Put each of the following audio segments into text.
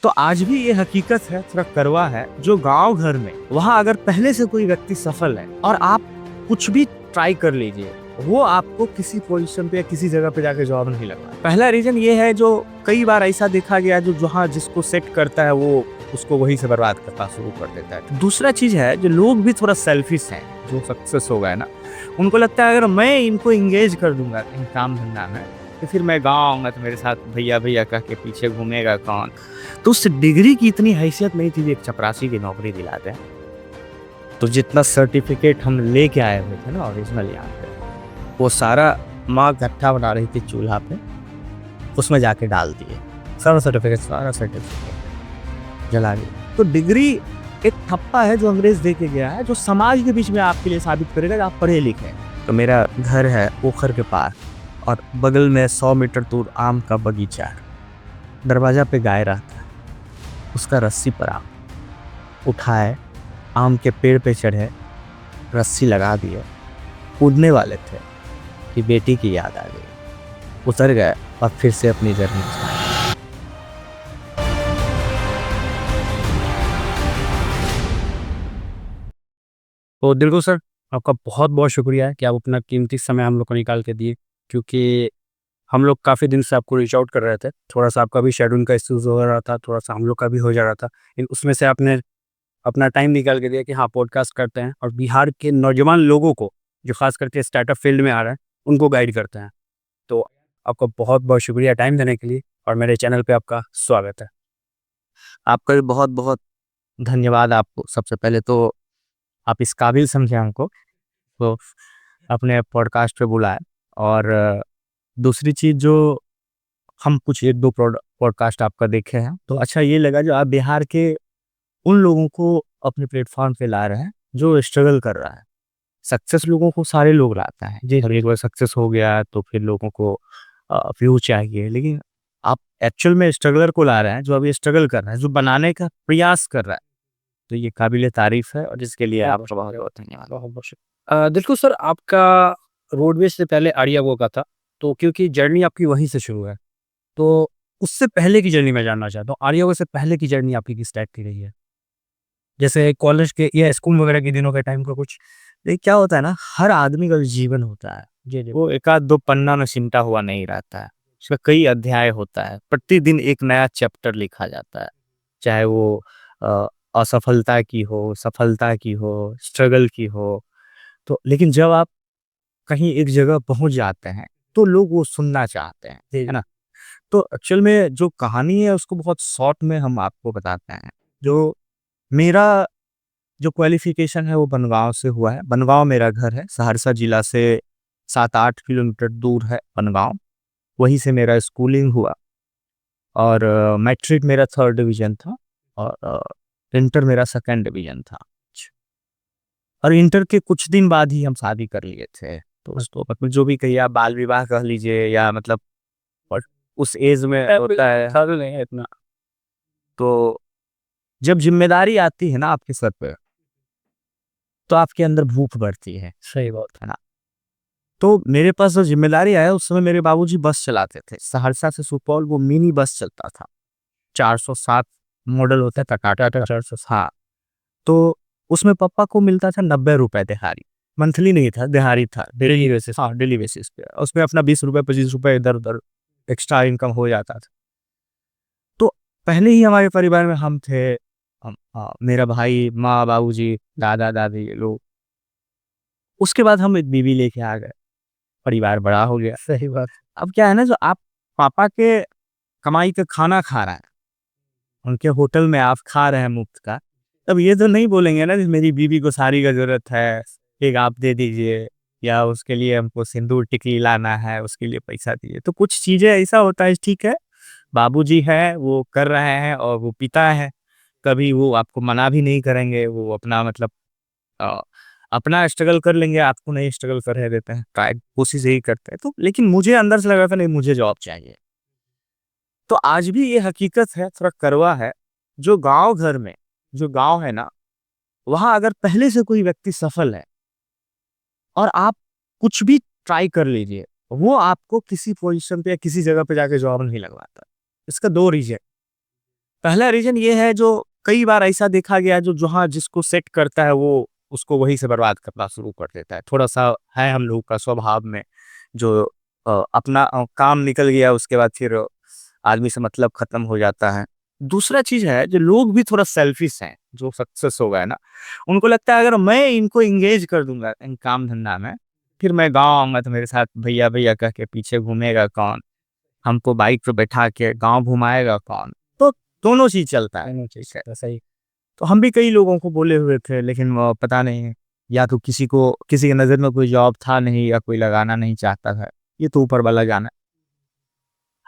तो आज भी ये हकीकत है, थोड़ा कड़वा है, जो गाँव घर में वहाँ अगर पहले से कोई व्यक्ति सफल है और आप कुछ भी ट्राई कर लीजिए, वो आपको किसी पोजीशन पे या किसी जगह पे जाके जॉब नहीं लगता। पहला रीजन ये है, जो कई बार ऐसा देखा गया है, जो जहाँ जिसको सेट करता है वो उसको वहीं से बर्बाद करना शुरू कर देता है। दूसरा चीज है, जो लोग भी थोड़ा सेल्फिश हैं, जो सक्सेस हो गए ना, उनको लगता है अगर मैं इनको इंगेज कर दूंगा कहीं काम धंधा में, तो फिर मैं गाँव आऊंगा तो मेरे साथ भैया भैया कह के पीछे घूमेगा कौन। तो उस डिग्री की इतनी हैसियत नहीं थी, एक चपरासी की नौकरी दिलाते हैं। तो जितना सर्टिफिकेट हम लेके आए हुए थे ना ओरिजिनल यहाँ पे, वो सारा माँ गट्ठा बना रही थी चूल्हा पे, उसमें जाके डाल दिए सारा सर्टिफिकेट जला दिए। तो डिग्री एक ठप्पा है जो अंग्रेज दे के गया है, जो समाज के बीच में आपके लिए साबित करेगा कि आप पढ़े लिखे हैं। तो मेरा घर है पोखर के पार और बगल में 100 मीटर दूर आम का बगीचा है। दरवाजा पे गाय रहता है, उसका रस्सी पर आप उठाए, आम के पेड़ पे चढ़े, रस्सी लगा दिए, कूदने वाले थे कि बेटी की याद आ गई, उतर गए और फिर से अपनी जर्नी स्टार्ट। तो दिलकुश सर, आपका बहुत बहुत शुक्रिया है कि आप अपना कीमती समय हम लोग को निकाल के दिए, क्योंकि हम लोग काफ़ी दिन से आपको रीच आउट कर रहे थे। थोड़ा सा आपका भी शेड्यूल का इश्यूज हो रहा था, थोड़ा सा हम लोग का भी हो जा रहा था, उसमें से आपने अपना टाइम निकाल के दिया कि हाँ पॉडकास्ट करते हैं और बिहार के नौजवान लोगों को, जो खास करके स्टार्टअप फील्ड में आ रहे हैं, उनको गाइड करते हैं। तो आपका बहुत बहुत शुक्रिया टाइम देने के लिए, और मेरे चैनल पे आपका स्वागत है। आपका भी बहुत बहुत धन्यवाद। आपको सबसे पहले तो आप इस काबिल समझे हमको, तो अपने पॉडकास्ट पे बुलाए। और दूसरी चीज, जो हम कुछ एक दो पॉडकास्ट आपका देखे हैं, तो अच्छा ये लगा जो आप बिहार के उन लोगों को अपने प्लेटफॉर्म पे ला रहे हैं जो स्ट्रगल कर रहा है। सक्सेस लोगों को सारे लोग लाता है जी, हर एक बार सक्सेस हो गया तो फिर लोगों को व्यू चाहिए, लेकिन आप एक्चुअल में स्ट्रगलर को ला रहे हैं, जो अभी स्ट्रगल कर रहा है, जो बनाने का प्रयास कर रहा है। तो ये काबिले तारीफ है, और इसके लिए आपका बहुत बहुत धन्यवाद। बहुत बहुत शुक्रिया। दिलकुश सर, आपका रोडवेज से पहले आर्या का था, तो क्योंकि जर्नी आपकी वहीं से शुरू है, तो उससे पहले की जर्नी मैं जानना चाहता हूँ। आर्या से पहले की जर्नी आपकी किस टाइप की रही है? जैसे कॉलेज के या स्कूल वगैरह के दिनों के टाइम का कुछ। ये क्या होता है ना, हर आदमी का जो जीवन होता है, जी जी। वो एक आध दो पन्ना में सिमटा हुआ नहीं रहता है। उसका कई अध्याय होता है, प्रतिदिन एक नया चैप्टर लिखा जाता है, चाहे वो अ, असफलता की हो, सफलता की हो, स्ट्रगल की हो। तो लेकिन जब आप कहीं एक जगह पहुंच जाते हैं, तो लोग वो सुनना चाहते हैं, जी है जी। ना। तो एक्चुअल में जो कहानी है उसको बहुत शॉर्ट में हम आपको बताते हैं। जो मेरा जो क्वालिफिकेशन है वो बनगांव से हुआ है। बनगांव मेरा घर है, सहरसा जिला से 7-8 किलोमीटर दूर है बनगांव। वहीं से मेरा स्कूलिंग हुआ, और मैट्रिक मेरा 3rd डिवीजन था, और इंटर मेरा 2nd डिवीजन था। और इंटर के कुछ दिन बाद ही हम शादी कर लिए थे। तो उसको मतलब जो भी कहिए, आप बाल विवाह कह लीजिए, या मतलब और उस एज में होता है। साधु नहीं है इतना। तो जब जिम्मेदारी आती है ना आपके सर पे, तो आपके अंदर भूख बढ़ती सही बात। है ना। तो मेरे पास जो जिम्मेदारी आया, उस समय मेरे बाबूजी बस चलाते थे, सहरसा से सुपौल वो मिनी बस चलता था, 407 मॉडल होता था टाटा का, 400। हाँ। तो उसमें पापा को मिलता था 90 रुपए दिहाड़ी। मंथली नहीं था, दिहाड़ी था, डेली बेसिस। हाँ, डेली बेसिस पे उसमें अपना 20 रुपए 25 रुपए इधर उधर एक्स्ट्रा इनकम हो जाता था। तो पहले ही हमारे परिवार में हम थे, मेरा भाई, माँ, बाबूजी, दादा दादी, ये लोग। उसके बाद हम एक बीवी लेके आ गए, परिवार बड़ा हो गया। सही बात। अब क्या है ना, जो आप पापा के कमाई का खाना खा रहे हैं, उनके होटल में आप खा रहे हैं मुफ्त का, तब ये तो नहीं बोलेंगे ना कि मेरी बीवी को साड़ी का जरूरत है, एक आप दे दीजिए, या उसके लिए हमको सिंदूर टिकली लाना है, उसके लिए पैसा दीजिए। तो कुछ चीजें ऐसा होता है, ठीक है, बाबूजी है वो कर रहे हैं और वो पिता है, कभी वो आपको मना भी नहीं करेंगे, वो अपना मतलब अ, अपना स्ट्रगल कर लेंगे, आपको नहीं स्ट्रगल कर देते हैं, ट्राई कोशिश यही करते हैं। तो लेकिन मुझे अंदर से लगा था नहीं, मुझे जॉब चाहिए। तो आज भी ये हकीकत है, थोड़ा कड़वा है, जो गांव घर में, जो गांव है ना, वहां अगर पहले से कोई व्यक्ति सफल है और आप कुछ भी ट्राई कर लीजिए, वो आपको किसी पोजीशन पे या किसी जगह पे जाके जॉब नहीं लगवाता। इसका दो रीजन। पहला रीजन ये है जो कई बार ऐसा देखा गया जो जहाँ जिसको सेट करता है वो उसको वहीं से बर्बाद करना शुरू कर देता है। थोड़ा सा है हम लोग का स्वभाव में जो अपना काम निकल गया उसके बाद फिर आदमी से मतलब खत्म हो जाता है। दूसरा चीज है जो लोग भी थोड़ा सेल्फिश हैं जो सक्सेस हो गए ना, उनको लगता है अगर मैं इनको इंगेज कर दूंगा इन काम धंधा में, फिर मैं गाँव आऊंगा तो मेरे साथ भैया भैया कह के पीछे घूमेगा कौन, हमको बाइक पे बैठा के गाँव घुमाएगा कौन। तो दोनों चीज चलता है। दोनों चीज का सही। तो हम भी कई लोगों को बोले हुए थे लेकिन वो पता नहीं, या तो किसी की नज़र में कोई जॉब था नहीं या कोई लगाना नहीं चाहता था, ये तो ऊपर वाला जाना।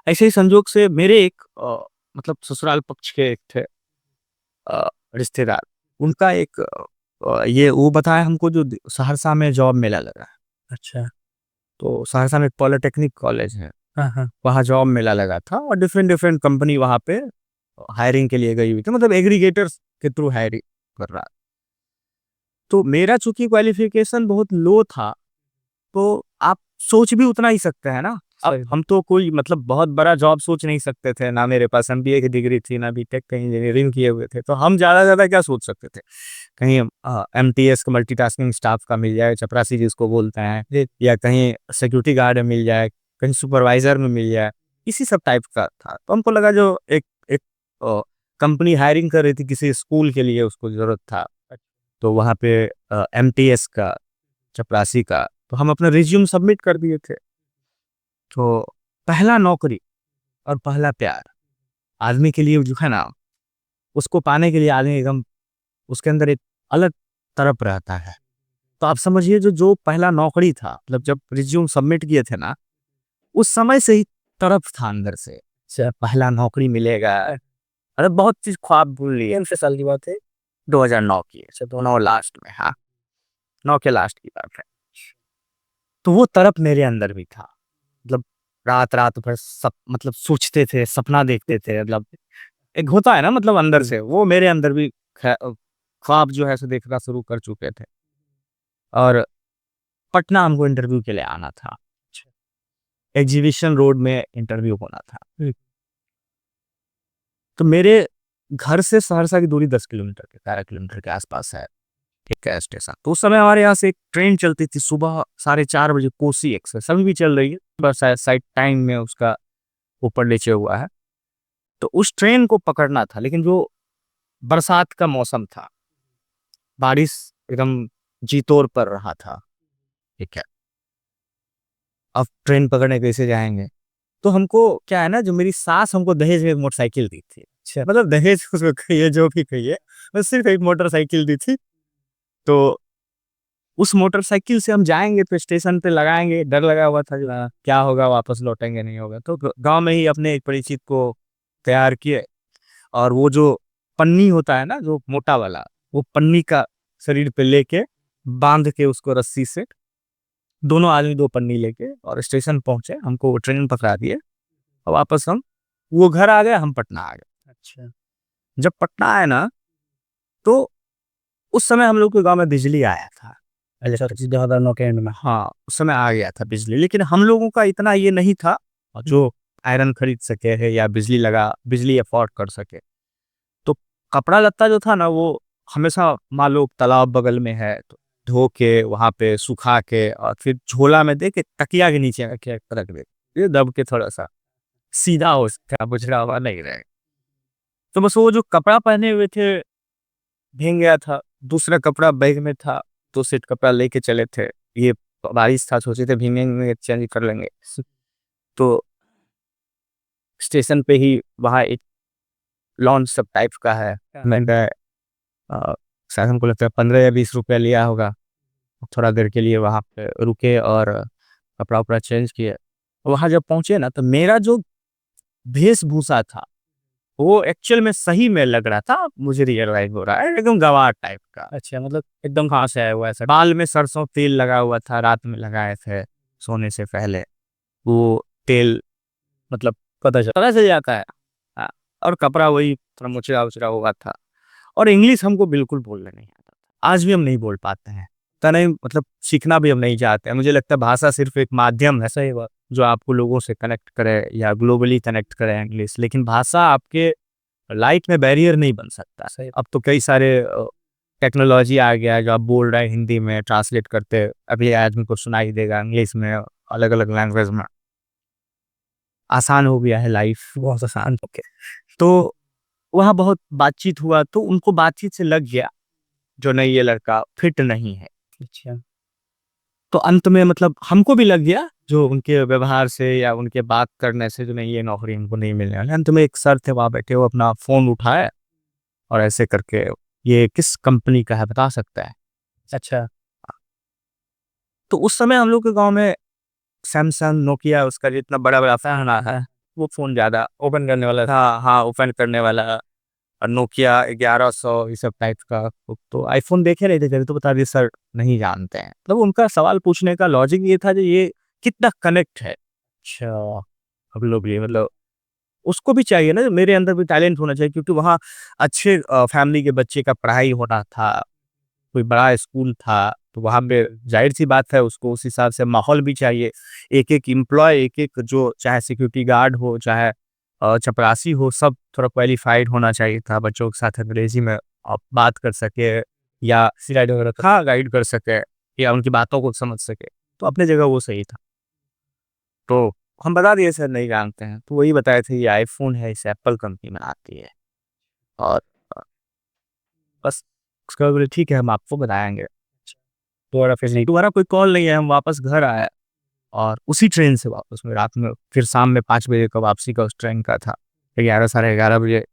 ऐसे ही संजोग से मेरे एक मतलब ससुराल पक्ष के एक थे रिश्तेदार, उनका एक ये वो बताया हमको जो सहरसा में जॉब मेला लगा है। अच्छा। तो सहरसा में एक पॉलिटेक्निक कॉलेज है, हाँ हाँ। वहाँ जॉब मेला लगा था और डिफरेंट डिफरेंट कंपनी वहाँ पे हायरिंग के लिए गई हुई थी, मतलब एग्रीगेटर्स के थ्रू हायरिंग कर रहा। तो मेरा चूंकि क्वालिफिकेशन बहुत लो था, तो आप सोच भी उतना ही सकते हैं ना। अब हम तो कोई मतलब बहुत बड़ा जॉब सोच नहीं सकते थे, ना मेरे पास एमबीए की डिग्री थी ना बीटेक का इंजीनियरिंग किए हुए थे, तो हम ज़्यादा ज़्यादा क्या सोच सकते थे, कहीं एमटीएस का मल्टीटास्किंग स्टाफ का मिल जाए, चपरासी जिसको बोलते हैं, या कहीं सिक्योरिटी गार्ड में मिल जाए, कहीं सुपरवाइजर में मिल जाए, इसी सब टाइप का था। तो हमको लगा जो एक एक कंपनी हायरिंग कर रही थी किसी स्कूल के लिए, उसको ज़रूरत था, तो वहाँ पे एमटीएस का, चपरासी का, तो हम अपना रिज्यूम सबमिट कर दिए थे। तो पहला नौकरी और पहला प्यार आदमी के लिए जो है ना, उसको पाने के लिए आदमी एकदम उसके अंदर एक अलग तरफ रहता है। तो आप समझिए जो जो पहला नौकरी था, मतलब जब रिज्यूम सबमिट किए थे ना, उस समय से ही तरफ था अंदर से पहला नौकरी मिलेगा। अरे बहुत चीज ख्वाब भूल लिए। कौन से साल की बात है? 2009 की है, अच्छा, 9 लास्ट में, हाँ 9 के लास्ट की बात है। तो वो तरफ मेरे अंदर भी था, मतलब रात रात भर सब मतलब सोचते थे, सपना देखते थे, मतलब एक होता है ना मतलब अंदर से, वो मेरे अंदर भी ख्वाब जो है सो देखना शुरू कर चुके थे। और पटना हमको इंटरव्यू के लिए आना था, एग्जीबिशन रोड में इंटरव्यू होना था। तो मेरे घर से सहरसा की दूरी 10 किलोमीटर के 11 किलोमीटर के आसपास है एक स्टेशन। तो उस समय हमारे यहाँ से एक ट्रेन चलती थी सुबह 4:30 बजे, कोसी एक्सप्रेस, अभी भी चल रही है, बस शायद टाइम में उसका ऊपर नीचे हुआ है। तो उस ट्रेन को पकड़ना था, लेकिन जो बरसात का मौसम था, बारिश एकदम जी तौर पर रहा था, ठीक है। अब ट्रेन पकड़ने कैसे जाएंगे, तो हमको क्या है ना, जो मेरी सास हमको दहेज में एक मोटरसाइकिल दी थी। अच्छा, मतलब दहेज उसको कहिए जो भी कहिए, बस सिर्फ एक मोटरसाइकिल दी थी। तो उस मोटरसाइकिल से हम जाएंगे तो स्टेशन पे लगाएंगे, डर लगा हुआ था जो क्या होगा, वापस लौटेंगे नहीं होगा। तो गांव में ही अपने एक परिचित को तैयार किए, और वो जो पन्नी होता है ना जो मोटा वाला, वो पन्नी का शरीर पे लेके बांध के उसको रस्सी से, दोनों आदमी 2 पन्नी लेके और स्टेशन पहुंचे, हमको वो ट्रेन पकड़ा दिए और वापस हम वो घर आ गए, हम पटना आ गए। अच्छा। जब पटना आए ना, तो उस समय हम लोग के गांव में बिजली आया था। अच्छा, 2009 के एंड में। हाँ, उस समय आ गया था बिजली, लेकिन हम लोगों का इतना ये नहीं था जो आयरन खरीद सके है या बिजली अफोर्ड कर सके। तो कपड़ा लत्ता जो था ना, वो हमेशा मान लो तालाब बगल में है तो धो के वहां पे सुखा के और फिर झोला में दे के तकिया के नीचे रख दे, ये दब के थोड़ा सा सीधा हो सका, बुझड़ा हुआ नहीं रहे। तो बस वो जो कपड़ा पहने हुए थे भीग गया था, दूसरा कपड़ा बैग में था, 2 सेट कपड़ा लेके चले थे। ये बारिश था, सोचे थे भीगेंगे चेंज कर लेंगे। तो स्टेशन पे ही वहाँ एक लॉन्च सब टाइप का है, मैंने शायद हमको लगता है 15 या 20 रुपया लिया होगा। थोड़ा देर के लिए वहाँ पे रुके और कपड़ा उपड़ा चेंज किए। वहाँ जब पहुंचे ना, तो मेरा जो वेशभूषा था वो एक्चुअल में सही में लग रहा था, मुझे रियलाइज हो रहा है एकदम गवार टाइप का। अच्छा, मतलब एकदम कहाँ से आया हुआ ऐसा? बाल में सरसों तेल लगा हुआ था, रात में लगाए थे सोने से पहले, वो तेल मतलब पता चल जाता है। हाँ, और कपड़ा वही थोड़ा मुचरा उचरा हुआ था, और इंग्लिश हमको बिल्कुल बोलने नहीं आता था, आज भी हम नहीं बोल पाते हैं। तो नहीं मतलब सीखना भी हम नहीं चाहते हैं। मुझे लगता है भाषा सिर्फ एक माध्यम है, सही बात, जो आपको लोगों से कनेक्ट करे या ग्लोबली कनेक्ट करे इंग्लिश, लेकिन भाषा आपके लाइफ में बैरियर नहीं बन सकता। सही। अब तो कई सारे टेक्नोलॉजी आ गया है, जो आप बोल रहे हैं हिंदी में ट्रांसलेट करते अभी आदमी को सुनाई देगा, इंग्लिश में, अलग अलग लैंग्वेज में। आसान हो गया है लाइफ, बहुत आसान। ओके। तो वहाँ बहुत बातचीत हुआ, तो उनको बातचीत से लग गया जो नहीं ये लड़का फिट नहीं है। अच्छा। तो अंत में मतलब हमको भी लग गया जो उनके व्यवहार से या उनके बात करने से, जो नहीं ये नौकरी हमको नहीं मिलने वाली। अंत में एक सर थे वहाँ बैठे, वो अपना फोन उठाए और ऐसे करके, ये किस कंपनी का है बता सकता है? अच्छा। तो उस समय हम लोग के गांव में सैमसंग, नोकिया, उसका जितना बड़ा बड़ा फैन है, वो फोन ज्यादा ओपन करने वाला था। था। हाँ, ओपन करने वाला। और नोकिया 1100 इस सब टाइप का। तो आईफोन देखे नहीं थे, तो बता दिए सर नहीं जानते हैं। मतलब उनका सवाल पूछने का लॉजिक ये था, जो ये कितना कनेक्ट है। अच्छा। हम लोग ये मतलब उसको भी चाहिए ना, मेरे अंदर भी टैलेंट होना चाहिए, क्योंकि वहाँ अच्छे फैमिली के बच्चे का पढ़ाई होना था, कोई बड़ा स्कूल था, तो वहाँ पे जाहिर सी बात है उसको उस हिसाब से माहौल भी चाहिए। एक एक एम्प्लॉय, एक एक जो चाहे सिक्योरिटी गार्ड हो, चाहे चपरासी हो, सब थोड़ा क्वालिफाइड होना चाहिए था, बच्चों के साथ अंग्रेजी में आप बात कर सके, या गाइड वगैरह था। हाँ गाइड कर सके, या उनकी बातों को समझ सके। तो अपने जगह वो सही था। तो हम बता दिए सर नहीं जानते हैं, तो वही बताए थे ये आईफोन है, इसे एप्पल कंपनी बनाती है। और अ, बस उसके बाद बोले ठीक है हम आपको बताएंगे। दोबारा फिर नहीं। दोबारा कोई कॉल नहीं है, हम वापस घर आए, और उसी ट्रेन से वापस में रात में फिर शाम में 5 बजे का वापसी का उस ट्रेन का था। 11 साढ़े 11 बजे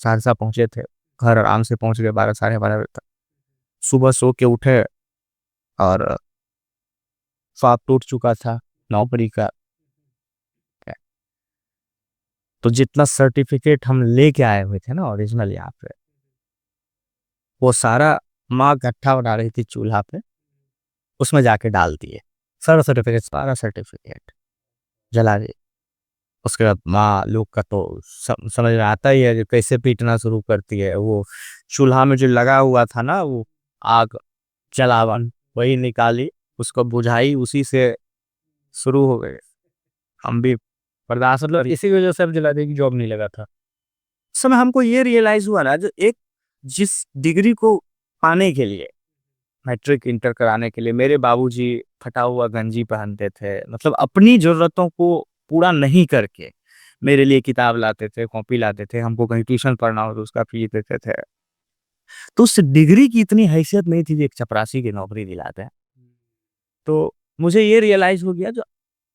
सहरसा पहुंचे थे। घर आराम से पहुंच गए 12 साढ़े 12 बजे तक। सुबह सो के उठे और ख्वाब टूट चुका था नौकरी का। तो जितना सर्टिफिकेट हम लेके आए हुए थे ना ओरिजिनल यहाँ पे, वो सारा माँ गट्ठा बना रही थी चूल्हा पे, उसमें जाके डाल दिए सारा सर्टिफिकेट। सारा सर्टिफिकेट, जला दिए। उसके बाद माँ लोग का तो समझ में आता ही है जो कैसे पीटना शुरू करती है। वो चूल्हा में जो लगा हुआ था ना, वो आग, जलावन, वही निकाली, उसको बुझाई, उसी से शुरू हो गए। हम भी बर्दाश्त मतलब करी। इसी वजह से अब जला की जॉब नहीं लगा था। उस समय हमको ये रियलाइज हुआ ना, जो एक जिस डिग्री को पाने के लिए, मैट्रिक इंटर कराने के लिए मेरे बाबूजी फटा हुआ गंजी पहनते थे, मतलब अपनी जरूरतों को पूरा नहीं करके मेरे लिए किताब लाते थे, कॉपी लाते थे, हमको कहीं ट्यूशन पढ़ना हो तो उसका फीस देते थे। तो उस डिग्री की इतनी हैसियत नहीं थी जो एक चपरासी की नौकरी दिलाते हैं। तो मुझे ये रियलाइज हो गया, जो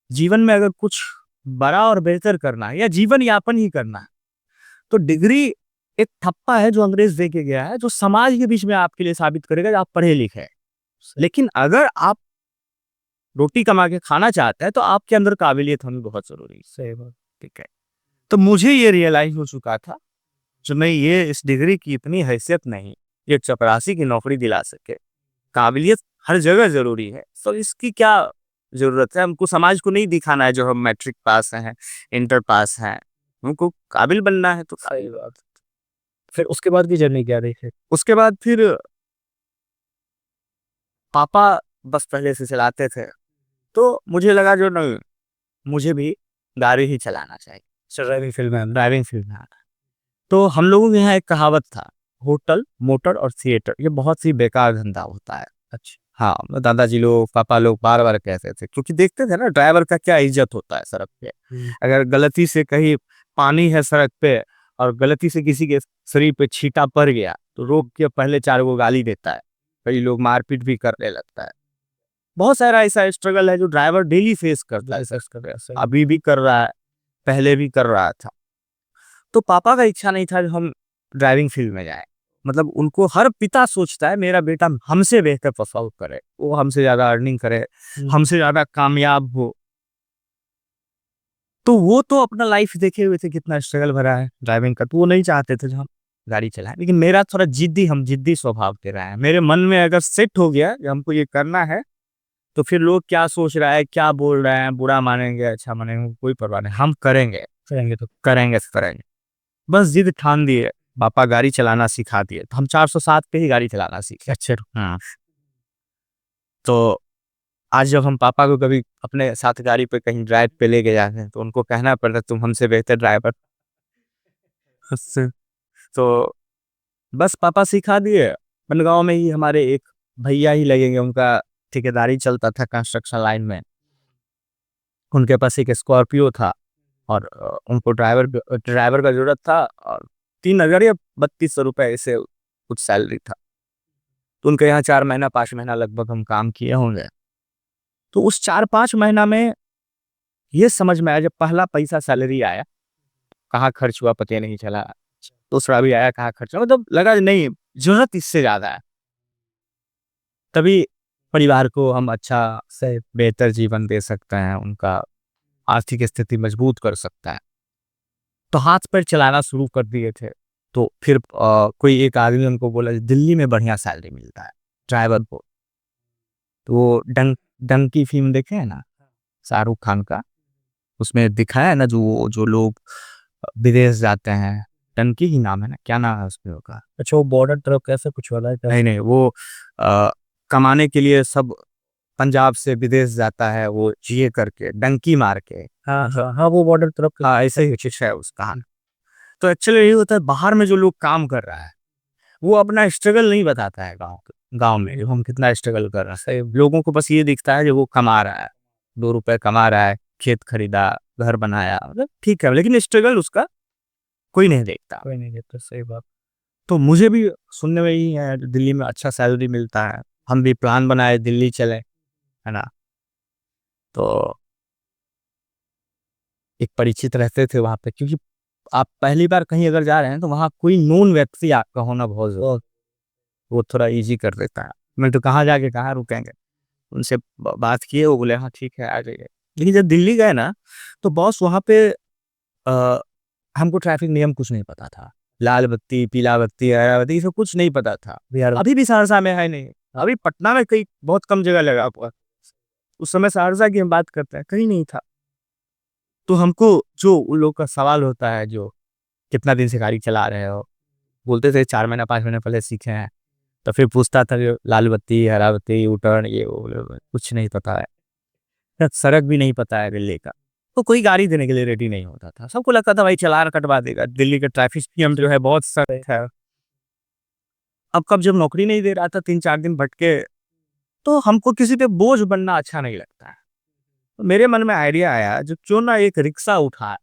जीवन में अगर कुछ बड़ा और बेहतर करना है या जीवन यापन ही करना है, तो डिग्री एक ठप्पा है जो अंग्रेज दे के गया है, जो समाज के बीच में आपके लिए साबित करेगा कि आप पढ़े लिखे हैं। लेकिन अगर आप रोटी कमा के खाना चाहते हैं, तो आपके अंदर काबिलियत होनी बहुत जरूरी है। सही बात। ठीक है। तो मुझे ये रियलाइज हो चुका था, जो नहीं ये इस डिग्री की इतनी हैसियत नहीं, ये चपरासी की नौकरी दिला सके। काबिलियत हर जगह जरूरी है, तो इसकी क्या जरूरत है? हमको समाज को नहीं दिखाना है जो हम मैट्रिक पास हैं, इंटर पास हैं, हमको काबिल बनना है। तो सही बात। फिर उसके बाद की जर्नी क्या रही फिर? उसके बाद फिर पापा बस पहले से चलाते थे, तो मुझे लगा जो नहीं, मुझे भी गाड़ी ही चलाना चाहिए, चल रहा है फिल्म में। ड्राइविंग सीखना है। तो हम लोगों के यहाँ एक कहावत था, होटल, मोटर और थिएटर ये बहुत ही बेकार धंधा होता है। अच्छा। हाँ, दादाजी लोग, पापा लोग बार बार कहते थे, क्योंकि देखते थे ना ड्राइवर का क्या इज्जत होता है सड़क पे। अगर गलती से कहीं पानी है सड़क पे, और गलती से किसी के शरीर पे छींटा पड़ गया, तो रोक के पहले 4 गो गाली देता है, कई लोग मारपीट भी करने लगता है। बहुत सारा ऐसा स्ट्रगल है जो ड्राइवर डेली फेस करता है, लाइसेंस कर रहा है। सही। अभी भी कर रहा है, पहले भी कर रहा था। तो पापा का इच्छा नहीं था कि हम ड्राइविंग फील्ड में जाए। मतलब उनको, हर पिता सोचता है मेरा बेटा हमसे बेहतर परफॉर्म करे, वो हमसे ज्यादा अर्निंग करे, हमसे ज्यादा कामयाब हो। तो वो तो अपना लाइफ देखे हुए थे कितना स्ट्रगल भरा है ड्राइविंग का, तो वो नहीं चाहते थे जो हम गाड़ी चलाएं। लेकिन मेरा थोड़ा जिद्दी, हम जिद्दी स्वभाव के रहे हैं। मेरे मन में अगर सेट हो गया कि हमको ये करना है, तो फिर लोग क्या सोच रहा है, क्या बोल रहे हैं, बुरा मानेंगे अच्छा मानेंगे, कोई परवाह नहीं, हम करेंगे। करेंगे तो। करेंगे तो करेंगे। बस जिद ठान दिए, पापा गाड़ी चलाना सिखा दिए, तो हम 407 पे ही गाड़ी चलाना सीखे। अच्छा। हाँ। तो आज जब हम पापा को कभी अपने साथ गाड़ी पे कहीं ड्राइव पे लेके जाते हैं, तो उनको कहना पड़ता है तुम हमसे बेहतर ड्राइवर। तो बस पापा सिखा दिए। बनगांव में ही हमारे एक भैया ही लगेंगे, उनका ठेकेदारी चलता था कंस्ट्रक्शन लाइन में। उनके पास एक स्कॉर्पियो था और उनको ड्राइवर का जरूरत था, और 3,000 या 3200 रुपये ऐसे कुछ सैलरी था। तो उनके यहाँ 4 महीना 5 महीना लगभग हम काम किए होंगे। तो उस 4-5 महीना में ये समझ में आया, जब पहला पैसा सैलरी आया कहाँ खर्च हुआ पता नहीं चला, दूसरा भी आया कहाँ खर्च हुआ, मतलब लगा नहीं जरूरत इससे ज्यादा है। तभी परिवार को हम अच्छा से बेहतर जीवन दे सकते हैं, उनका आर्थिक स्थिति मजबूत कर सकता है। तो हाथ पैर चलाना शुरू कर दिए थे। तो फिर कोई एक आदमी उनको बोला दिल्ली में बढ़िया सैलरी मिलता है ड्राइवर को। तो वो डंकी फिल्म देखे है ना, शाहरुख खान का, उसमें दिखाया है ना जो लोग विदेश जाते हैं, डंकी ही नाम है ना, क्या नाम है उसमें होगा। अच्छा, वो बॉर्डर तरफ कैसे कुछ वाला है क्या? नहीं नहीं, वो कमाने के लिए सब पंजाब से विदेश जाता है, वो जिए करके डंकी मार के। हाँ हाँ हाँ, वो बॉर्डर तरफ हाँ, ऐसे ही कुछ है उस कहानी। तो एक्चुअली यही होता है, बाहर में जो लोग काम कर रहा है वो अपना स्ट्रगल नहीं बताता है। गांव में जो हम कितना स्ट्रगल कर रहे हैं, लोगों को बस ये दिखता है जो वो कमा रहा है, 2 रुपए कमा रहा है, खेत खरीदा, घर बनाया, मतलब ठीक है, लेकिन स्ट्रगल उसका कोई नहीं देखता। कोई नहीं देता, सही बात। तो मुझे भी सुनने में ही है दिल्ली में अच्छा सैलरी मिलता है, हम भी प्लान बनाए दिल्ली चले, है ना। तो एक परिचित रहते थे वहां पे, क्योंकि आप पहली बार कहीं अगर जा रहे हैं तो वहाँ कोई नोन व्यक्ति आपका होना बहुत जरूरी, वो थोड़ा इजी कर देता है। मैं तो कहाँ जाके कहाँ रुकेंगे, उनसे बात किए, वो बोले हाँ ठीक है आ जाइए। लेकिन जब दिल्ली गए ना, तो बॉस वहाँ पे आ, हमको ट्रैफिक नियम कुछ नहीं पता था, लाल बत्ती पीला बत्ती हरा बत्ती ये सब कुछ नहीं पता था। अभी भी सहरसा में है नहीं, अभी पटना में कई बहुत कम जगह लगा हुआ, उस समय सहरसा की हम बात करते हैं कहीं नहीं था। तो हमको जो उन लोग का सवाल होता है, जो कितना दिन से गाड़ी चला रहे हो, बोलते थे 4 महीना 5 महीने पहले सीखे हैं। तो फिर पूछता था जो लाल बत्ती हरा बत्ती यू टर्न ये वो, कुछ नहीं पता है, सड़क भी नहीं पता है दिल्ली का। तो कोई गाड़ी देने के लिए रेडी नहीं होता था, सबको लगता था भाई चालान कटवा देगा, दिल्ली का ट्रैफिक नियम जो है बहुत सख्त है। अब कब जब नौकरी नहीं दे रहा था, 3-4 दिन भटके, तो हमको किसी पे बोझ बनना अच्छा नहीं लगता है। तो मेरे मन में आइडिया आया जो क्यों ना एक रिक्शा उठाए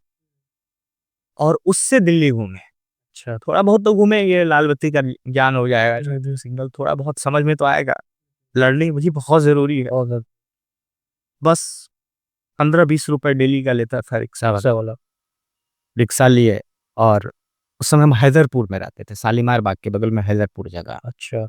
और उससे दिल्ली घूमे। अच्छा, थोड़ा बहुत तो घूमेंगे, लाल बत्ती का ज्ञान हो जाएगा, जो सिग्नल थोड़ा बहुत समझ में तो आएगा, लर्निंग मुझे बहुत जरूरी है। और बस 15-20 रुपए डेली का लेता था रिक्शा वाला। रिक्शा लिए, और उस समय हम हैदरपुर में रहते थे, शालीमार बाग के बगल में हैदरपुर जगह। अच्छा,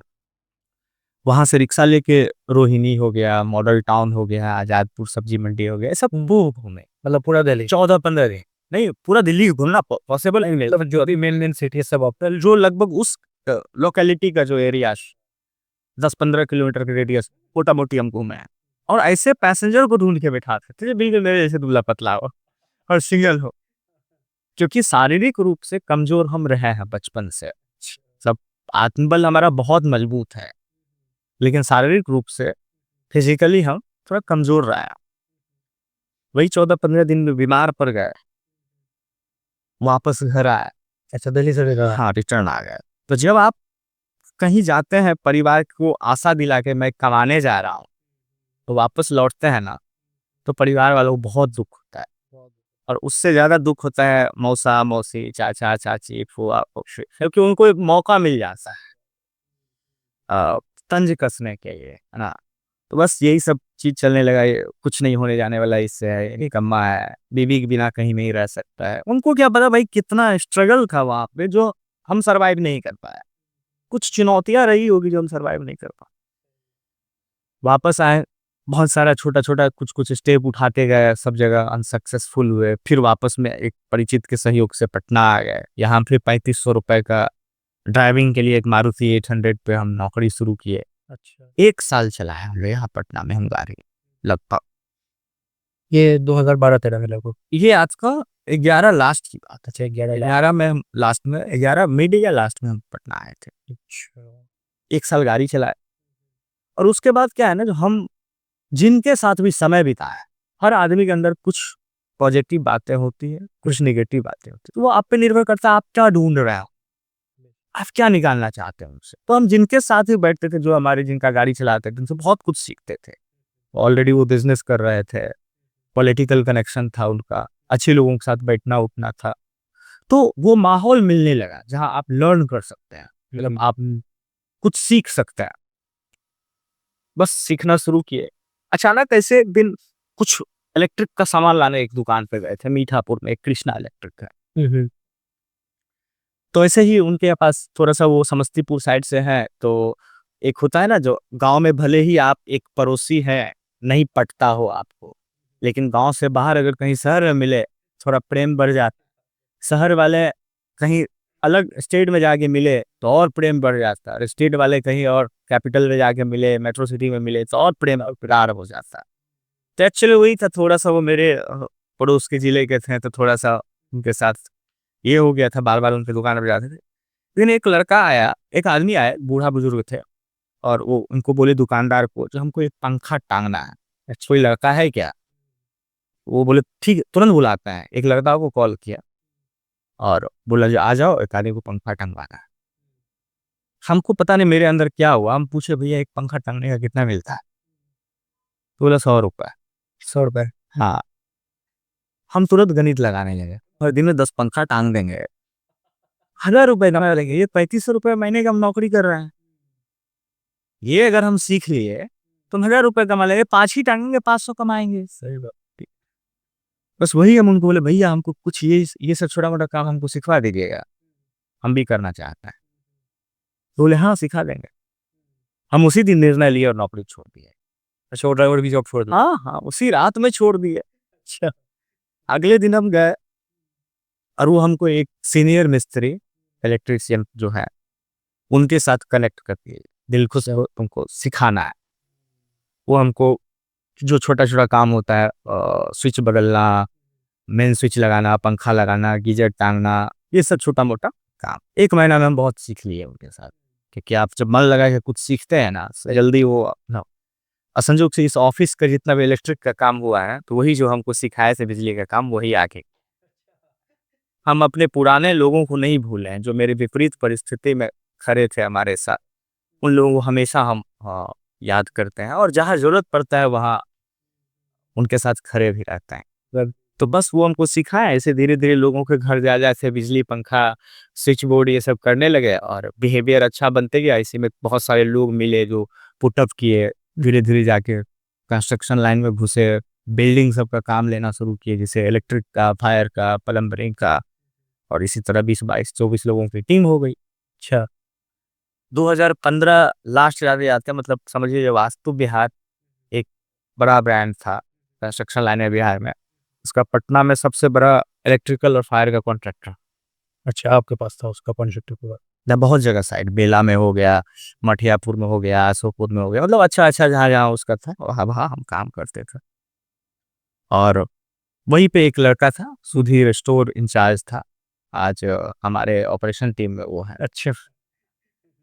वहां से रिक्शा लेके रोहिणी हो गया, मॉडल टाउन हो गया, आजादपुर सब्जी मंडी हो गया, ये सब वो घूमे। मतलब पूरा दिल्ली? 14-15 दिन नहीं, पूरा दिल्ली घूमना पॉसिबल नहीं, मतलब जो अभी मेन मेन सिटी सब आप जो लगभग उस लोकेलिटी का जो एरिया 10-15 किलोमीटर के रेडियस मोटा मोटी हम घूमे हैं। और ऐसे पैसेंजर को ढूंढ के बैठाते थे जो बिल्कुल मेरे जैसे दुबला पतला हो और सिंगल हो, क्योंकि शारीरिक रूप से कमजोर हम रहे हैं बचपन से। सब आत्मबल हमारा बहुत मजबूत है, लेकिन शारीरिक रूप से फिजिकली हम थोड़ा कमजोर रहे हैं। वही 14-15 दिन में बीमार पड़ गए, वापस घर आए। अच्छा, दिल्ली से लेकर? हाँ, रिटर्न आ गए। तो जब आप कहीं जाते हैं परिवार को आशा दिला के मैं कमाने जा रहा हूँ, तो वापस लौटते हैं ना, तो परिवार वालों को बहुत दुख होता है। और उससे ज्यादा दुख होता है मौसा मौसी चाचा चाची फुआ फूफी, क्योंकि उनको एक मौका मिल जाता है तंज कसने के लिए, है ना। तो बस यही सब चीज चलने लगा, ये कुछ नहीं होने जाने वाला इससे है, ये निकम्मा है, बीवी के बिना कहीं नहीं रह सकता है। उनको क्या पता भाई कितना स्ट्रगल था वहां पे जो हम सरवाइव नहीं कर पाए, कुछ चुनौतियां रही होगी जो हम सरवाइव नहीं कर पाए। वापस आए, बहुत सारा छोटा छोटा कुछ कुछ स्टेप उठाते गए, सब जगह अनसक्सेसफुल हुए। फिर वापस में एक परिचित के सहयोग से पटना आ गए, यहाँ फिर 3500 रुपए का ड्राइविंग के लिए एक मारुति 800 पे हम नौकरी शुरू किए। अच्छा, 1 साल चला है हम यहाँ पटना में हम गाड़ी लगभग। ये 2012-13 में लगभग? ये आज का 11 लास्ट की बात है। अच्छा, 11 11 में हम लास्ट में, 11 मिड या लास्ट में हम पटना आए थे। अच्छा, 1 साल गाड़ी चलाए। और उसके बाद क्या है ना, जो हम जिनके साथ भी समय बिताए, हर आदमी के अंदर कुछ पॉजिटिव बातें होती है, कुछ निगेटिव बातें होती है, तो वो आप पे निर्भर करता है आप क्या ढूंढ रहे हो। आप क्या निकालना चाहते हैं उनसे? तो हम जिनके साथ ही बैठते थे, जो हमारे जिनका गाड़ी चलाते थे, उनसे बहुत कुछ सीखते थे। ऑलरेडी वो बिजनेस कर रहे थे, पॉलिटिकल कनेक्शन था उनका, अच्छे लोगों के साथ बैठना उठना था। तो वो माहौल मिलने लगा जहाँ आप लर्न कर सकते हैं, मतलब आप कुछ सीख सकते हैं। बस सीखना शुरू किए। अचानक ऐसे एक दिन कुछ इलेक्ट्रिक का सामान लाने एक दुकान पे गए थे, मीठापुर में, एक कृष्णा इलेक्ट्रिक है। तो ऐसे ही उनके पास थोड़ा-सा, वो समस्तीपुर साइड से हैं, तो एक होता है ना, जो गाँव में भले ही आप एक पड़ोसी हैं, नहीं पटता हो आपको, लेकिन गाँव से बाहर अगर कहीं शहर में मिले, थोड़ा प्रेम बढ़ जाता। शहर वाले कहीं अलग स्टेट में जाके मिले, तो और प्रेम बढ़ जाता है, और स्टेट वाले कहीं और कैपिटल में जाके मिले, मेट्रो सिटी में मिले, तो और प्रेम और प्यार हो जाता है। तो एक्चुअली वही था, थोड़ा-सा वो मेरे पड़ोस के जिले के थे, तो थोड़ा-सा उनके साथ ये हो गया था, बार-बार उनकी दुकान पे जाते थे। लेकिन एक लड़का आया, एक आदमी आया, बूढ़ा-बुजुर्ग थे, और वो उनको बोले, दुकानदार को, जो हमको एक पंखा टाँगना है, कोई लड़का है क्या? वो बोले ठीक है, तुरंत बुलाते हैं। एक लड़का को कॉल किया और बोला जी आ जाओ, एक आदमी को पंखा टंगवाना है। हमको पता नहीं मेरे अंदर क्या हुआ, हम पूछे भैया एक पंखा टंगने का कितना मिलता है? तो बोला 100 रुपए। 100 रुपए? हाँ। हम तुरंत गणित लगाने लगे, और दिन में 10 पंखा टांग देंगे, 1000 रुपए कमा लेंगे, ये 3500 रुपये महीने का हम नौकरी कर रहे हैं। ये अगर हम सीख लिए तो हम 1000 रुपये कमा लेंगे, 5 ही टांगेंगे, 500 कमाएंगे। सही बात। ठीक। बस वही हम उनको बोले, भैया हमको कुछ ये सब छोटा मोटा काम हमको सिखवा दीजिएगा, हम भी करना चाहते हैं। तो बोले हाँ सिखा देंगे। हम उसी दिन निर्णय लिए और नौकरी छोड़ दिए। अच्छा, वो ड्राइवर की जॉब छोड़ दी। हाँ हाँ, उसी रात में छोड़ दिए। अच्छा। अगले दिन हम गए, और वो हमको एक सीनियर मिस्त्री, इलेक्ट्रीशियन जो है, उनके साथ कनेक्ट कर दिए। दिल खुश हो, तुमको सिखाना है। वो हमको जो छोटा छोटा काम होता है, स्विच बदलना, मेन स्विच लगाना, पंखा लगाना, गीजर टांगना, ये सब छोटा मोटा काम 1 महीना में हम बहुत सीख लिए उनके साथ। क्योंकि आप जब मन लगा के कुछ सीखते हैं ना, जल्दी वो अपना, असंजोग से इस ऑफिस का जितना भी इलेक्ट्रिक का काम हुआ है, तो वही जो हमको सिखाया से बिजली का काम, वही आगे हम अपने पुराने लोगों को नहीं भूले हैं, जो मेरे विपरीत परिस्थिति में खड़े थे हमारे साथ। उन लोगों को हमेशा हम याद करते हैं, और जहाँ जरूरत पड़ता है वहाँ उनके साथ खड़े भी रहते हैं। तो बस वो हमको सिखाया, ऐसे धीरे धीरे लोगों के घर जा जा से बिजली, पंखा, स्विच बोर्ड ये सब करने लगे, और बिहेवियर अच्छा बनते गया। इसी में बहुत सारे लोग मिले जो पुटअप किए, धीरे धीरे जाके कंस्ट्रक्शन लाइन में घुसे, बिल्डिंग सब का काम लेना शुरू किए, जैसे इलेक्ट्रिक का, फायर का, प्लम्बरिंग का, और इसी तरह 20 22 24 लोगों की टीम हो गई। अच्छा। 2015 लास्ट याद आते हैं, मतलब समझिए, वास्तु बिहार एक बड़ा ब्रांड था कंस्ट्रक्शन लाइन में बिहार में। उसका पटना में सबसे बड़ा इलेक्ट्रिकल और फायर का कॉन्ट्रैक्टर। अच्छा, आपके पास था उसका कॉन्ट्रैक्टर पूरा? ना, बहुत जगह साइड, बेला में हो गया, मठियापुर में हो गया, अशोकपुर में हो गया, मतलब अच्छा अच्छा जहाँ जहाँ उसका था वहाँ वहाँ हम काम करते थे। और वहीं पे एक लड़का था, सुधीर, स्टोर इंचार्ज था। आज हमारे ऑपरेशन टीम में वो है। अच्छा।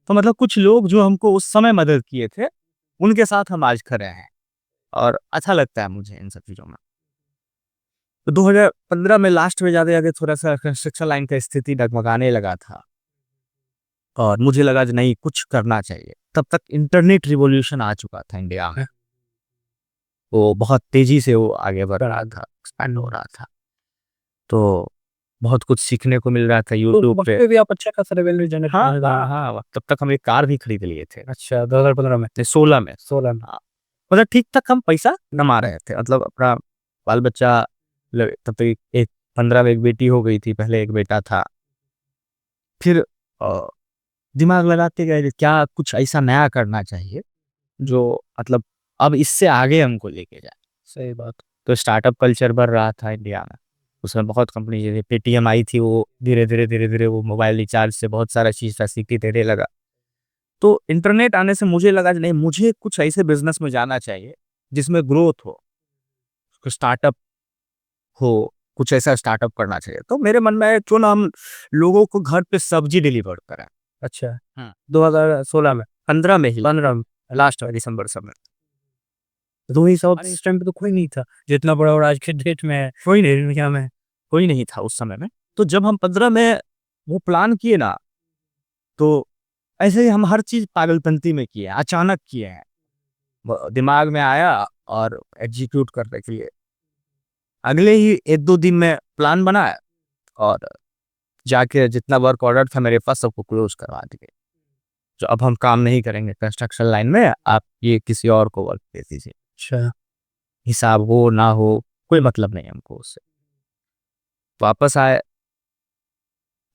तो मतलब कुछ लोग जो हमको उस समय मदद किए थे, उनके साथ हम आज खड़े हैं, और अच्छा लगता है मुझे इन सब चीज़ों में। तो 2015 में लास्ट में जाते जाते थोड़ा सा कंस्ट्रक्शन लाइन का स्थिति डगमगाने लगा था, और मुझे लगा कि नहीं, कुछ करना चाहिए। तब तक इंटरनेट रिवॉल्यूशन आ चुका था इंडिया में, वो बहुत तेजी से वो आगे बढ़ रहा था, एक्सपैंड हो रहा था। तो बहुत कुछ सीखने को मिल रहा था यूट्यूब पे। भी आप अच्छा खासा रेवेन्यू जनरेट हाँ हाँ हाँ, तब तक हम एक कार भी खरीद लिए थे। अच्छा, 2015 में? 16 में। 16 में? हाँ, मतलब ठीक ठाक हम पैसा कमा रहे थे, मतलब अपना बाल बच्चा, तब तक एक 15 में एक बेटी हो गई थी, पहले एक बेटा था। फिर दिमाग लगाते गए कि क्या कुछ ऐसा नया करना चाहिए जो, मतलब अब इससे आगे हमको लेके जाए। सही बात। तो स्टार्टअप कल्चर बढ़ रहा था इंडिया में। उसमें बहुत कंपनी, जैसे पेटीएम आई थी, वो धीरे धीरे वो मोबाइल रिचार्ज से बहुत सारा चीज़ फैसिलिटी देने लगा। तो इंटरनेट आने से मुझे लगा कि नहीं, मुझे कुछ ऐसे बिजनेस में जाना चाहिए जिसमें ग्रोथ हो, स्टार्टअप हो, कुछ ऐसा स्टार्टअप करना चाहिए। तो मेरे मन में है, क्यों ना हम लोगों को घर पे सब्जी डिलीवर करें। अच्छा। हाँ। 2016 में? 15 में ही, 15 में? लास्ट में दिसंबर समय। तो ही सब इस टाइम पे तो कोई नहीं था जितना बड़ा और आज के डेट में है। कोई नहीं, इंडिया में कोई नहीं था उस समय में। तो जब हम 15 में वो प्लान किए ना, तो ऐसे ही हम हर चीज़ पागलपंती में किए हैं, अचानक किए हैं। दिमाग में आया और एग्जीक्यूट करने के लिए अगले ही 1-2 दिन में प्लान बनाया और जाके जितना वर्क ऑर्डर था मेरे पास सबको क्लोज करवा दिए। तो अब हम काम नहीं करेंगे कंस्ट्रक्शन लाइन में, आप ये किसी और को वर्क दे दीजिए। अच्छा। हिसाब हो ना हो कोई मतलब नहीं हमको उससे। वापस आए,